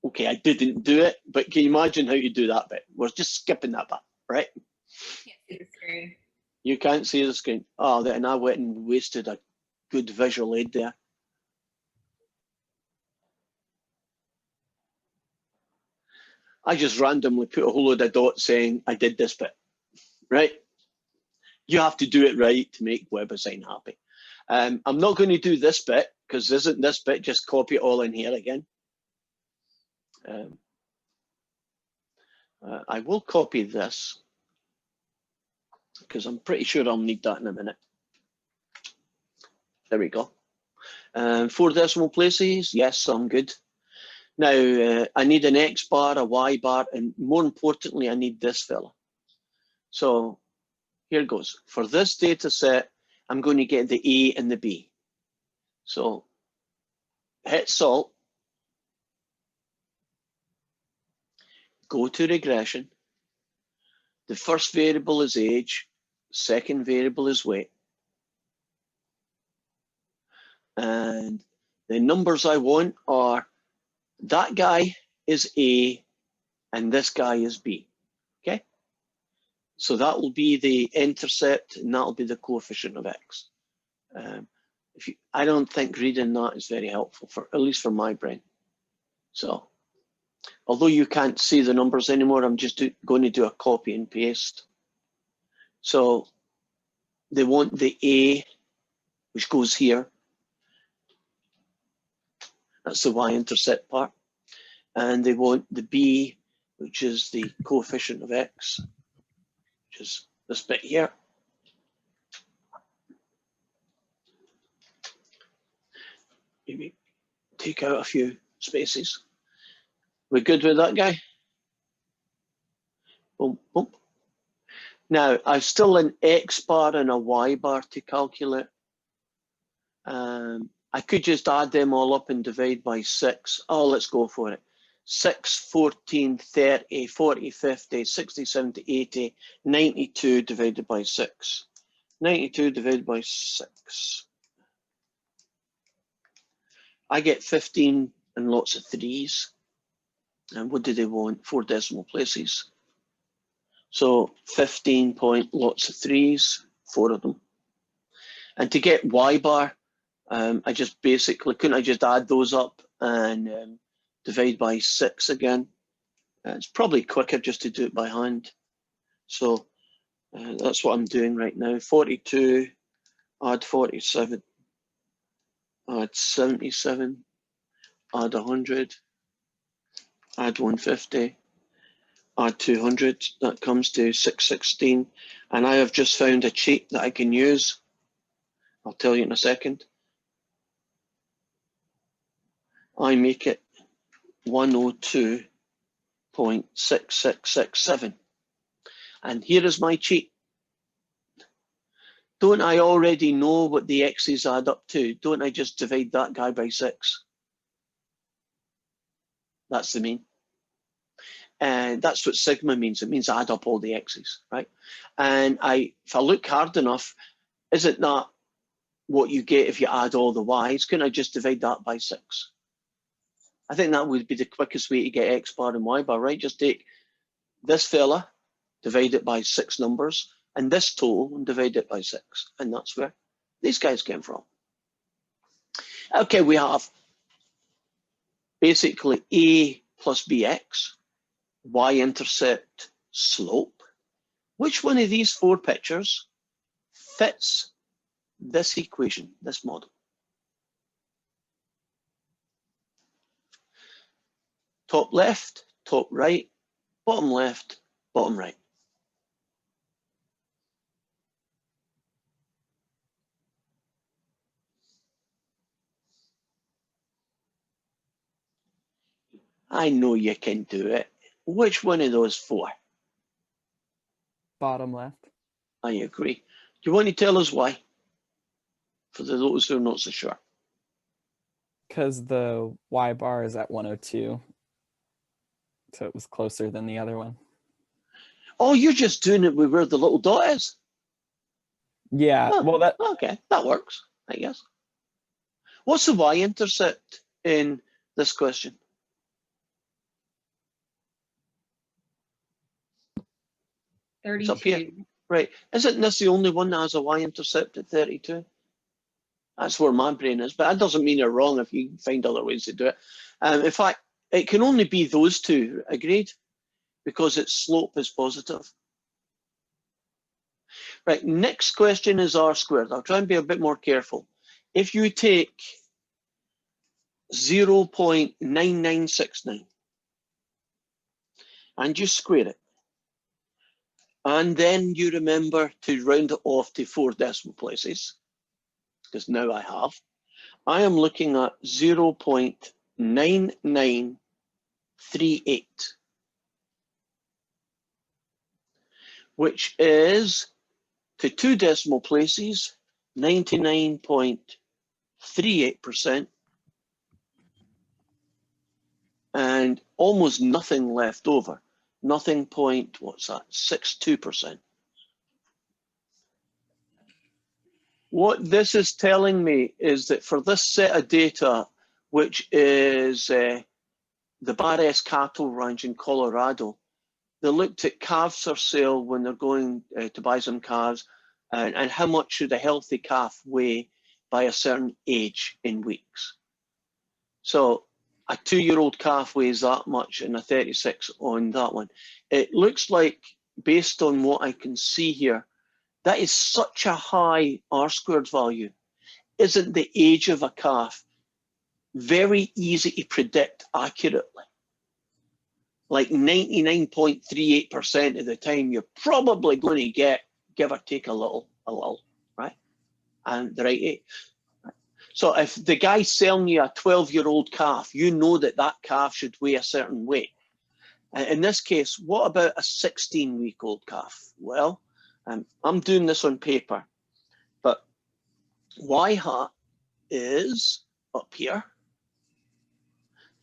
[SPEAKER 1] Okay, I didn't do it, but can you imagine how you do that bit? We're just skipping that bit, right?
[SPEAKER 4] Can't see the screen.
[SPEAKER 1] You can't see the screen. Oh, then I went and wasted a good visual aid there. I just randomly put a whole load of dots saying I did this bit, right? You have to do it right to make WebAssign happy. I'm not going to do this bit because isn't this bit just copy it all in here again? I will copy this because I'm pretty sure I'll need that in a minute. There we go. 4 decimal places, yes, I'm good. Now, I need an X bar, a Y bar, and more importantly, I need this fella. So here goes. For this data set, I'm going to get the A and the B. So hit salt, go to regression. The first variable is age, second variable is weight. And the numbers I want are that guy is A and this guy is B. Okay? So that will be the intercept and that will be the coefficient of X. I don't think reading that is very helpful, for at least for my brain. So, although you can't see the numbers anymore, I'm just going to do a copy and paste. So they want the A, which goes here. That's the y-intercept part. And they want the B, which is the coefficient of X, which is this bit here. Maybe take out a few spaces. We're good with that guy? Boom, boom. Now, I've still an X bar and a Y bar to calculate. I could just add them all up and divide by 6. Oh, let's go for it. 6, 14, 30, 40, 50, 60, 70, 80, 92 divided by 6. 92 divided by 6. I get 15 and lots of 3s. And what do they want? 4 decimal places. So 15 point lots of 3s, 4 of them. And to get Y bar, I just basically, couldn't I just add those up and divide by 6 again? It's probably quicker just to do it by hand. So that's what I'm doing right now. 42, add 47, add 77, add 100, add 150, add 200. That comes to 616. And I have just found a cheat that I can use. I'll tell you in a second. I make it 102.6667. And here is my cheat. Don't I already know what the x's add up to? Don't I just divide that guy by 6? That's the mean. And that's what sigma means. It means add up all the x's, right? And if I look hard enough, isn't that what you get if you add all the y's? Couldn't I just divide that by 6? I think that would be the quickest way to get x bar and y bar, right? Just take this fella, divide it by 6 numbers, and this total, and divide it by 6. And that's where these guys came from. Okay, we have basically a plus bx, y-intercept, slope. Which one of these 4 pictures fits this equation, this model? Top left, top right, bottom left, bottom right. I know you can do it. Which one of those 4?
[SPEAKER 7] Bottom left.
[SPEAKER 1] I agree. Do you want to tell us why? For those who are not so sure.
[SPEAKER 7] Because the Y bar is at 102. So it was closer than the other one.
[SPEAKER 1] Oh, you're just doing it with where the little dot is?
[SPEAKER 7] Yeah,
[SPEAKER 1] Oh,
[SPEAKER 7] well,
[SPEAKER 1] okay, that works, I guess. What's the y-intercept in this question? It's up here.
[SPEAKER 5] 32.
[SPEAKER 1] Right. Isn't this the only one that has a y-intercept at 32? That's where my brain is, but that doesn't mean you're wrong if you find other ways to do it. In fact, it can only be those 2, agreed? Because its slope is positive. Right, next question is r squared. I'll try and be a bit more careful. If you take 0.9969 and you square it, and then you remember to round it off to 4 decimal places, because now I am looking at 0.9938, which is to 2 decimal places, 99.38%, and almost nothing left over. Nothing point, what's that, 62%. What this is telling me is that for this set of data, which is the Barres cattle ranch in Colorado, they looked at calves for sale when they're going to buy some calves, and how much should a healthy calf weigh by a certain age in weeks. So a 2-year-old calf weighs that much and a 36 on that one. It looks like, based on what I can see here, that is such a high R-squared value. Isn't the age of a calf very easy to predict accurately? Like 99.38% of the time, you're probably going to get, give or take a little, right? And the right age. So if the guy's selling you a 12-year-old calf, you know that that calf should weigh a certain weight. In this case, what about a 16-week-old calf? Well, I'm doing this on paper, but y hat is up here,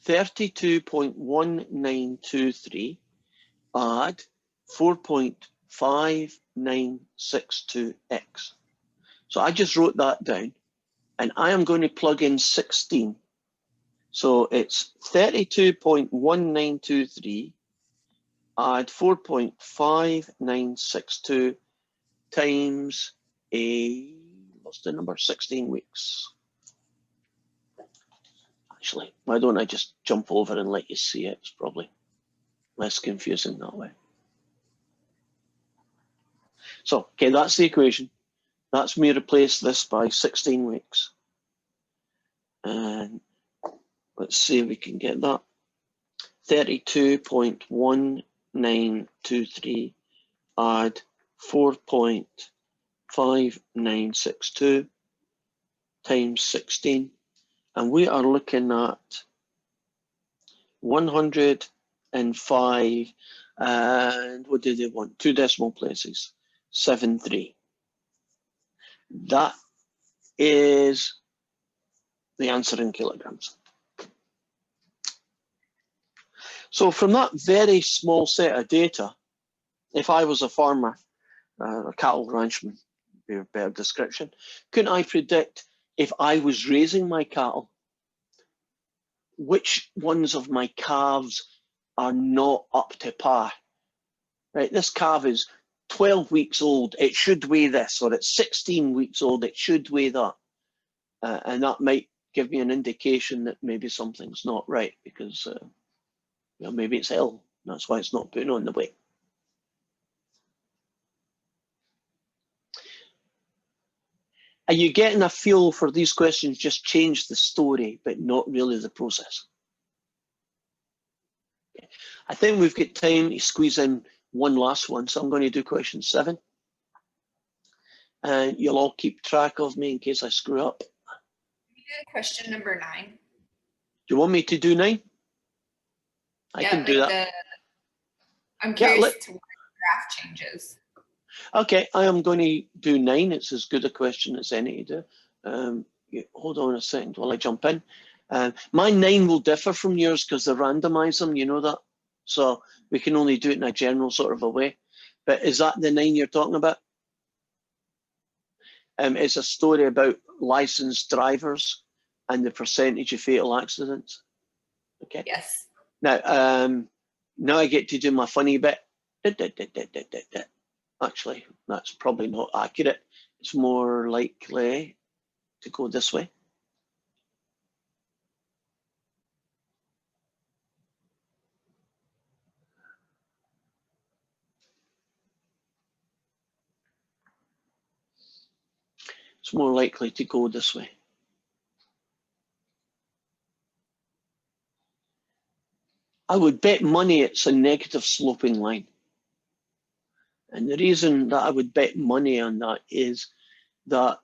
[SPEAKER 1] 32.1923 add 4.5962x. So I just wrote that down, and I am going to plug in 16. So it's 32.1923 add 4.5962 times what's the number? 16 weeks. Actually, why don't I just jump over and let you see it? It's probably less confusing that way. So, okay, that's the equation. That's me replace this by 16 weeks. And let's see if we can get that. 32.1923 add 4.5962 times 16. And we are looking at 105, and what do they want? 2 decimal places, 73. That is the answer in kilograms. So from that very small set of data, if I was a farmer, a cattle ranchman, would be a better description, couldn't I predict if I was raising my cattle, which ones of my calves are not up to par? Right, this calf is 12 weeks old, it should weigh this, or it's 16 weeks old, it should weigh that. And that might give me an indication that maybe something's not right, because well, maybe it's ill. That's why it's not putting on the weight. Are you getting a feel for these questions? Just change the story, but not really the process. Okay. I think we've got time to squeeze in one last one, so I'm going to do question 7. And you'll all keep track of me in case I screw up.
[SPEAKER 4] We did question number 9.
[SPEAKER 1] Do you want me to do 9? I can do that.
[SPEAKER 4] I'm curious
[SPEAKER 1] Yeah,
[SPEAKER 4] to what the graph changes.
[SPEAKER 1] Okay, I am going to do 9. It's as good a question as any to do. Hold on a second while I jump in. My 9 will differ from yours because they randomize them, you know that? So we can only do it in a general sort of a way. But is that the 9 you're talking about? It's a story about licensed drivers and the percentage of fatal accidents. Okay.
[SPEAKER 4] Yes.
[SPEAKER 1] Now, now I get to do my funny bit. Actually, that's probably not accurate. It's more likely to go this way. It's more likely to go this way. I would bet money it's a negative sloping line. And the reason that I would bet money on that is that,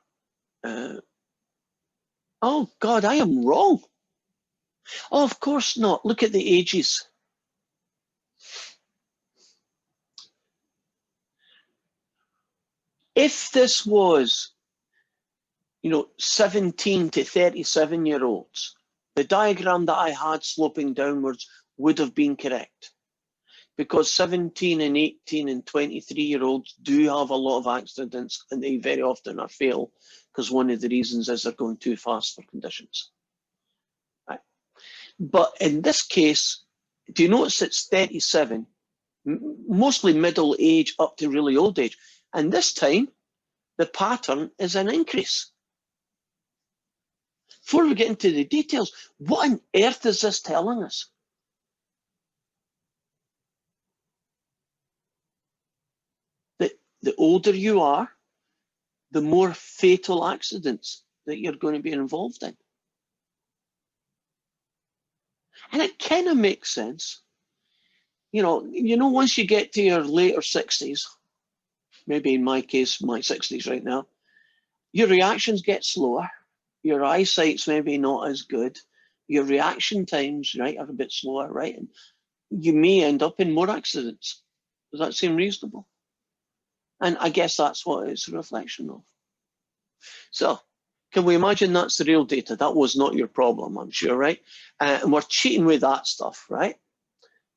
[SPEAKER 1] oh God, I am wrong. Oh, of course not. Look at the ages. If this was, 17 to 37-year-olds, the diagram that I had sloping downwards would have been correct. Because 17 and 18 and 23-year-olds do have a lot of accidents, and they very often are fatal because one of the reasons is they're going too fast for conditions. Right. But in this case, do you notice it's 37, mostly middle age up to really old age. And this time, the pattern is an increase. Before we get into the details, what on earth is this telling us? That the older you are, the more fatal accidents that you're going to be involved in. And it kind of makes sense. Once you get to your later 60s, maybe in my case, my 60s right now, your reactions get slower. Your eyesight's maybe not as good. Your reaction times, right, are a bit slower, right? And you may end up in more accidents. Does that seem reasonable? And I guess that's what it's a reflection of. So, can we imagine that's the real data? That was not your problem, I'm sure, right? And we're cheating with that stuff, right?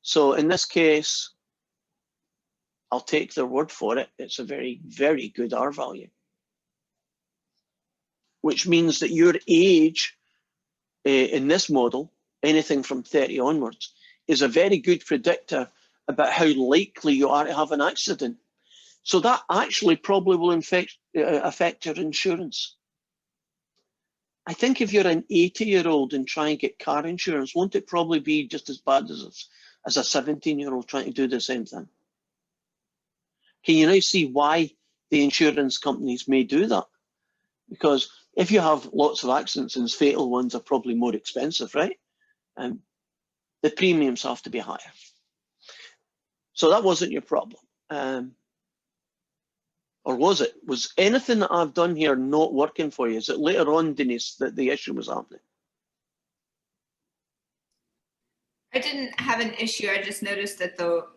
[SPEAKER 1] So in this case, I'll take their word for it. It's a very, very good R value, which means that your age in this model, anything from 30 onwards, is a very good predictor about how likely you are to have an accident. So that actually probably will affect your insurance. I think if you're an 80-year-old and try and get car insurance, won't it probably be just as bad as a 17-year-old trying to do the same thing? Can you now see why the insurance companies may do that? Because if you have lots of accidents and fatal ones are probably more expensive, right? The premiums have to be higher. So that wasn't your problem. Or was it? Was anything that I've done here not working for you? Is it later on, Denise, that the issue was happening?
[SPEAKER 4] I didn't have an issue. I just noticed that the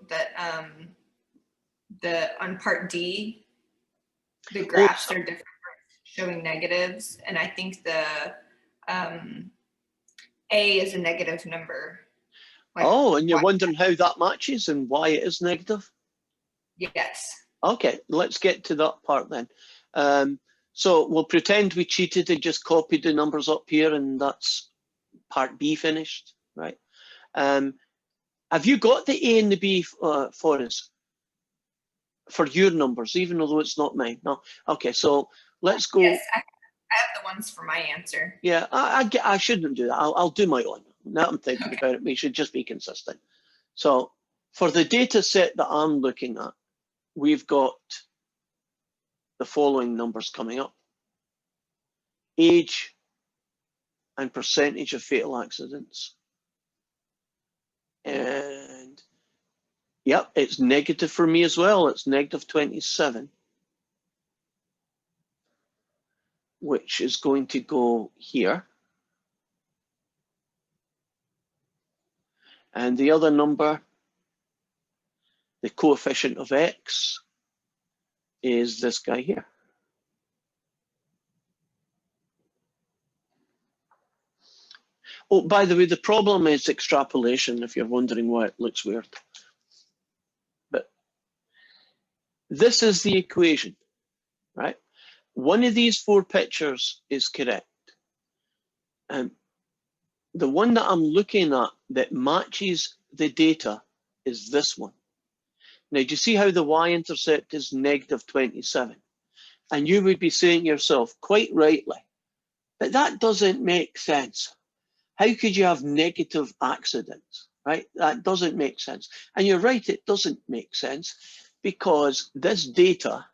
[SPEAKER 4] on part D, the graphs are different, showing negatives, and I think the A is a negative number. Like,
[SPEAKER 1] oh, and you're wondering how that matches and why it is negative?
[SPEAKER 4] Yes.
[SPEAKER 1] Okay, let's get to that part then. So we'll pretend we cheated and just copied the numbers up here, and that's part B finished, right? Have you got the A and the B for us? For your numbers, even though it's not mine? No? Okay, so let's go.
[SPEAKER 4] Yes, I have the ones for my answer.
[SPEAKER 1] Yeah, I shouldn't do that. I'll do my own. Now I'm thinking about it, we should just be consistent. So for the data set that I'm looking at, we've got the following numbers coming up. Age and percentage of fatal accidents. And yep, it's negative for me as well. It's negative 27, which is going to go here. And the other number, the coefficient of X, is this guy here. Oh, by the way, the problem is extrapolation, if you're wondering why it looks weird. But this is the equation, right? One of these four pictures is correct. The one that I'm looking at that matches the data is this one. Now, do you see how the y-intercept is negative 27? And you would be saying to yourself, quite rightly, but that doesn't make sense. How could you have negative accidents, right? That doesn't make sense. And you're right, it doesn't make sense because this data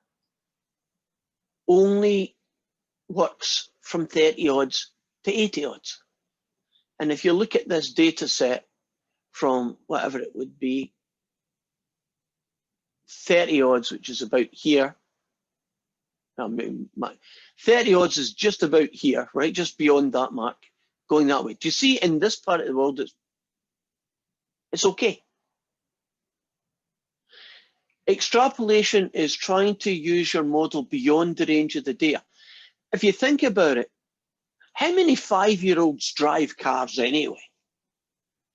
[SPEAKER 1] only works from 30 odds to 80 odds. And if you look at this data set from whatever it would be, 30 odds, which is about here. I mean, 30 odds is just about here, right? Just beyond that mark, going that way. Do you see in this part of the world, it's okay. Extrapolation is trying to use your model beyond the range of the data. If you think about it, how many 5-year-olds drive cars anyway?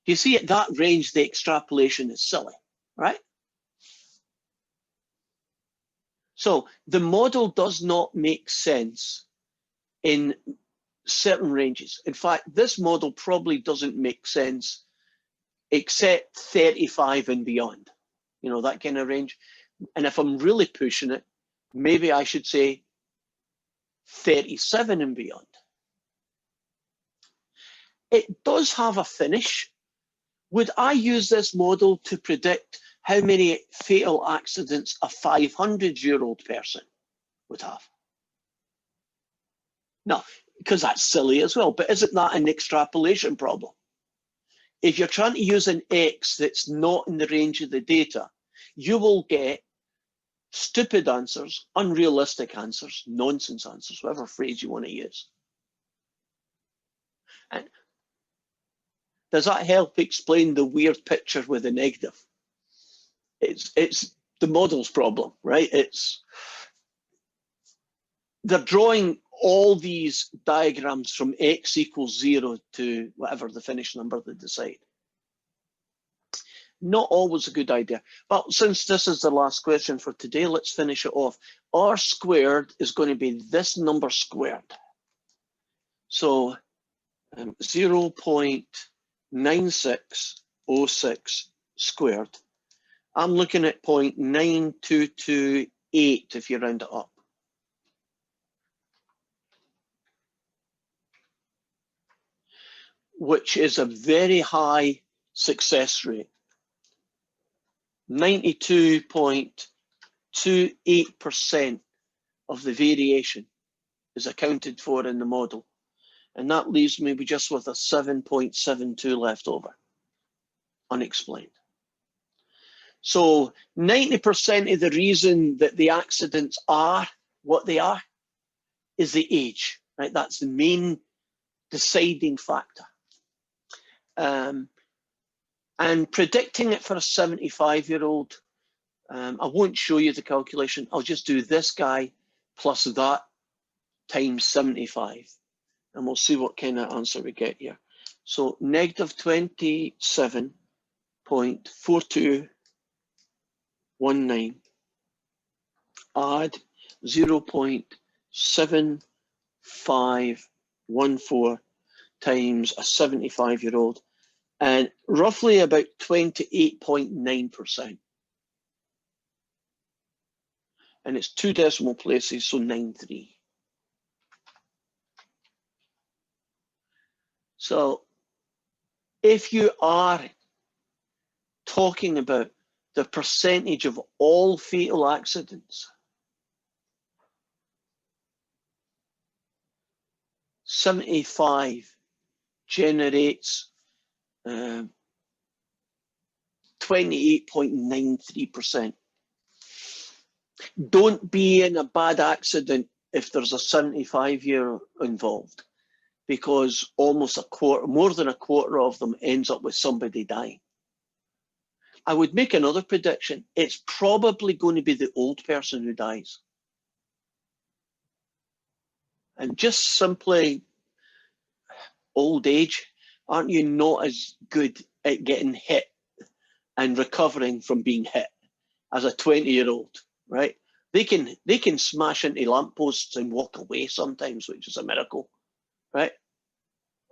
[SPEAKER 1] Do you see at that range, the extrapolation is silly, right? So the model does not make sense in certain ranges. In fact, this model probably doesn't make sense except 35 and beyond, you know, that kind of range. And if I'm really pushing it, maybe I should say 37 and beyond. It does have a finish. Would I use this model to predict how many fatal accidents a 500-year-old person would have? No, because that's silly as well. But isn't that an extrapolation problem? If you're trying to use an X that's not in the range of the data, you will get stupid answers, unrealistic answers, nonsense answers, whatever phrase you want to use. Does that help explain the weird picture with the negative? It's the model's problem, right? They're drawing all these diagrams from x equals 0 to whatever the finish number they decide. Not always a good idea. But since this is the last question for today, let's finish it off. R squared is going to be this number squared. So 0.9606 squared. I'm looking at 0.9228 if you round it up. Which is a very high success rate. 92.28% of the variation is accounted for in the model. And that leaves me just with a 7.72 left over, unexplained. So 90% of the reason that the accidents are what they are is the age, right? That's the main deciding factor. And predicting it for a 75-year-old, I won't show you the calculation. I'll just do this guy plus that times 75. And we'll see what kind of answer we get here. So negative 27.4219 add 0.7514 times a 75-year-old, and roughly about 28.9%. And it's 2 decimal places, so 93. So if you are talking about the percentage of all fatal accidents, 75 generates 28.93%. Don't be in a bad accident if there's a 75-year involved, because almost a quarter, more than a quarter of them ends up with somebody dying. I would make another prediction. It's probably going to be the old person who dies. And just simply old age, aren't you not as good at getting hit and recovering from being hit as a 20-year-old, right? They can smash into lampposts and walk away sometimes, which is a miracle, right?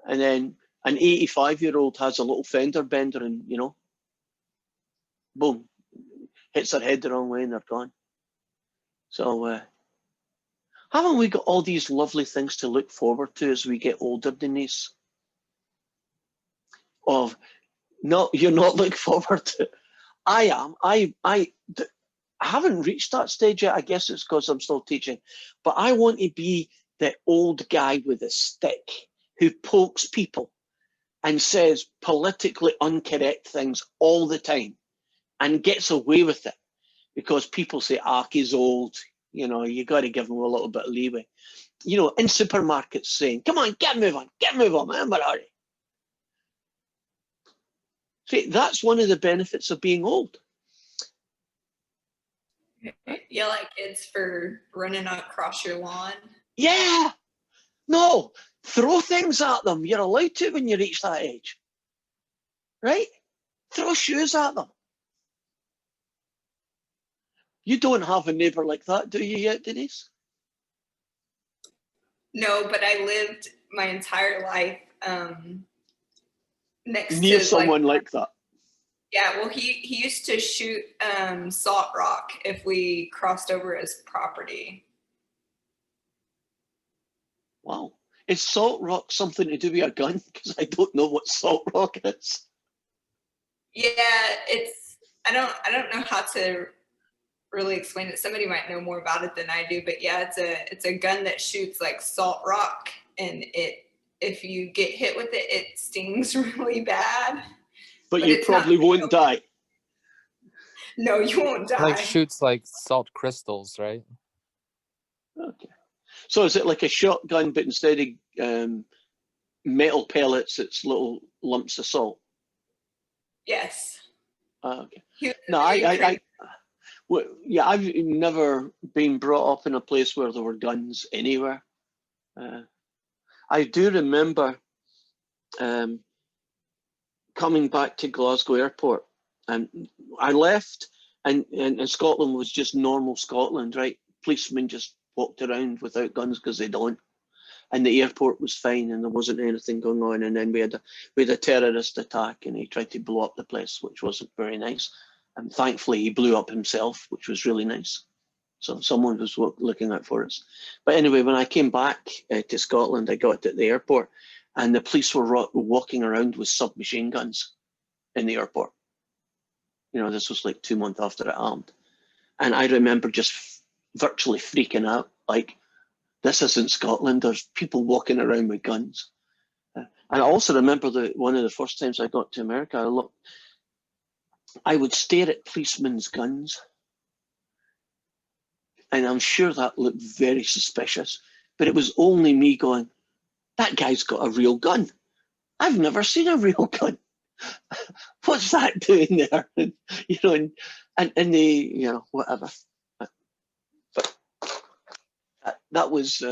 [SPEAKER 1] And then an 85-year-old has a little fender bender and, you know, boom, hits their head the wrong way and they're gone. So haven't we got all these lovely things to look forward to as we get older, Denise? Of, no, you're not looking forward to it. I am. I haven't reached that stage yet. I guess it's because I'm still teaching. But I want to be the old guy with a stick who pokes people and says politically incorrect things all the time and gets away with it because people say, he's old. You know, you got to give him a little bit of leeway. You know, in supermarkets saying, come on, get move on, man, where are you? See, that's one of the benefits of being old.
[SPEAKER 4] Yell at kids for running across your lawn.
[SPEAKER 1] Yeah. No, throw things at them. You're allowed to when you reach that age. Right? Throw shoes at them. You don't have a neighbor like that, do you yet, Denise?
[SPEAKER 4] No, but I lived my entire life next
[SPEAKER 1] near
[SPEAKER 4] to
[SPEAKER 1] someone like that.
[SPEAKER 4] Yeah, well, he used to shoot salt rock if we crossed over his property.
[SPEAKER 1] Wow. Is salt rock something to do with a gun? Because I don't know what salt rock is.
[SPEAKER 4] Yeah, I don't know how to really explain it. Somebody might know more about it than I do, but yeah, it's a gun that shoots like salt rock, and if you get hit with it, it stings really bad.
[SPEAKER 1] But you probably won't die.
[SPEAKER 4] No, you won't die.
[SPEAKER 9] Like shoots like salt crystals, right?
[SPEAKER 1] Okay. So is it like a shotgun, but instead of metal pellets, it's little lumps of salt.
[SPEAKER 4] Yes.
[SPEAKER 1] Okay.
[SPEAKER 4] He was
[SPEAKER 1] No,
[SPEAKER 4] very crazy.
[SPEAKER 1] yeah, I've never been brought up in a place where there were guns anywhere. I do remember coming back to Glasgow Airport, and I left, and Scotland was just normal Scotland, right? Policemen just walked around without guns because they don't, and the airport was fine, and there wasn't anything going on. And then we had a terrorist attack, and he tried to blow up the place, which wasn't very nice. And thankfully, he blew up himself, which was really nice. So someone was looking out for us. But anyway, when I came back to Scotland, I got to the airport, and the police were walking around with submachine guns in the airport. You know, this was like 2 months after it happened. And I remember just virtually freaking out, like, this isn't Scotland, there's people walking around with guns. And I also remember one of the first times I got to America, I would stare at policemen's guns. And I'm sure that looked very suspicious, but it was only me going, that guy's got a real gun. I've never seen a real gun. What's that doing there? And, you know, and they, you know, whatever. But that was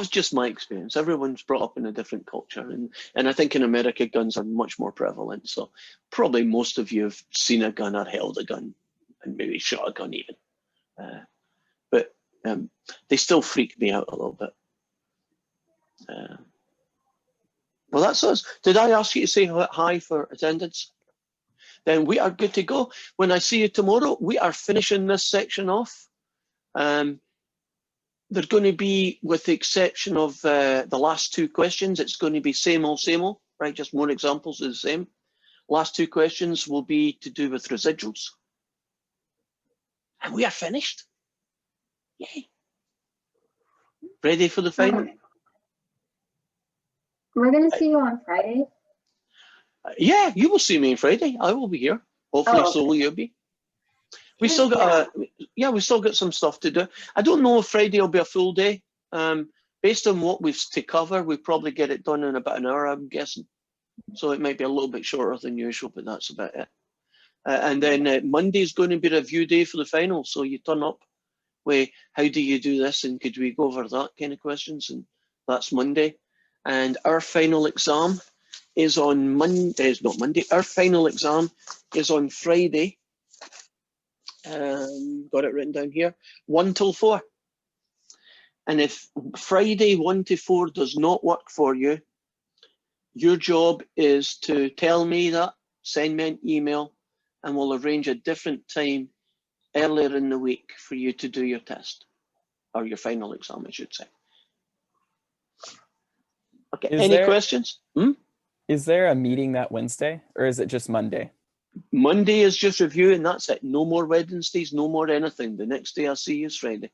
[SPEAKER 1] just my experience. Everyone's brought up in a different culture, and I think in America guns are much more prevalent. So probably most of you have seen a gun or held a gun, and maybe shot a gun even. But they still freak me out a little bit. Well, that's us. Did I ask you to say hi for attendance? Then we are good to go. When I see you tomorrow, we are finishing this section off. They're going to be, with the exception of the last two questions, it's going to be same old, right? Just more examples of the same. Last two questions will be to do with residuals. And we are finished. Yay. Ready for the final?
[SPEAKER 3] We're going to see you on Friday.
[SPEAKER 1] Yeah, you will see me on Friday. I will be here. Hopefully, so will you be. We still got we still got some stuff to do. I don't know if Friday will be a full day. Based on what we've to cover, we probably get it done in about an hour, I'm guessing. So it might be a little bit shorter than usual, but that's about it. And then Monday is going to be review day for the final. So you turn up with how do you do this, and could we go over that kind of questions? And that's Monday. And our final exam is on Monday. It's not Monday. Our final exam is on Friday. Got it written down here. 1 till 4. And if Friday 1 to 4 does not work for you, your job is to tell me that, send me an email, and we'll arrange a different time earlier in the week for you to do your test, or your final exam, I should say. Okay, any questions?
[SPEAKER 7] Is there a meeting that Wednesday, or is it just Monday?
[SPEAKER 1] Monday is just review, and that's it. No more Wednesdays, no more anything. The next day I see you is Friday.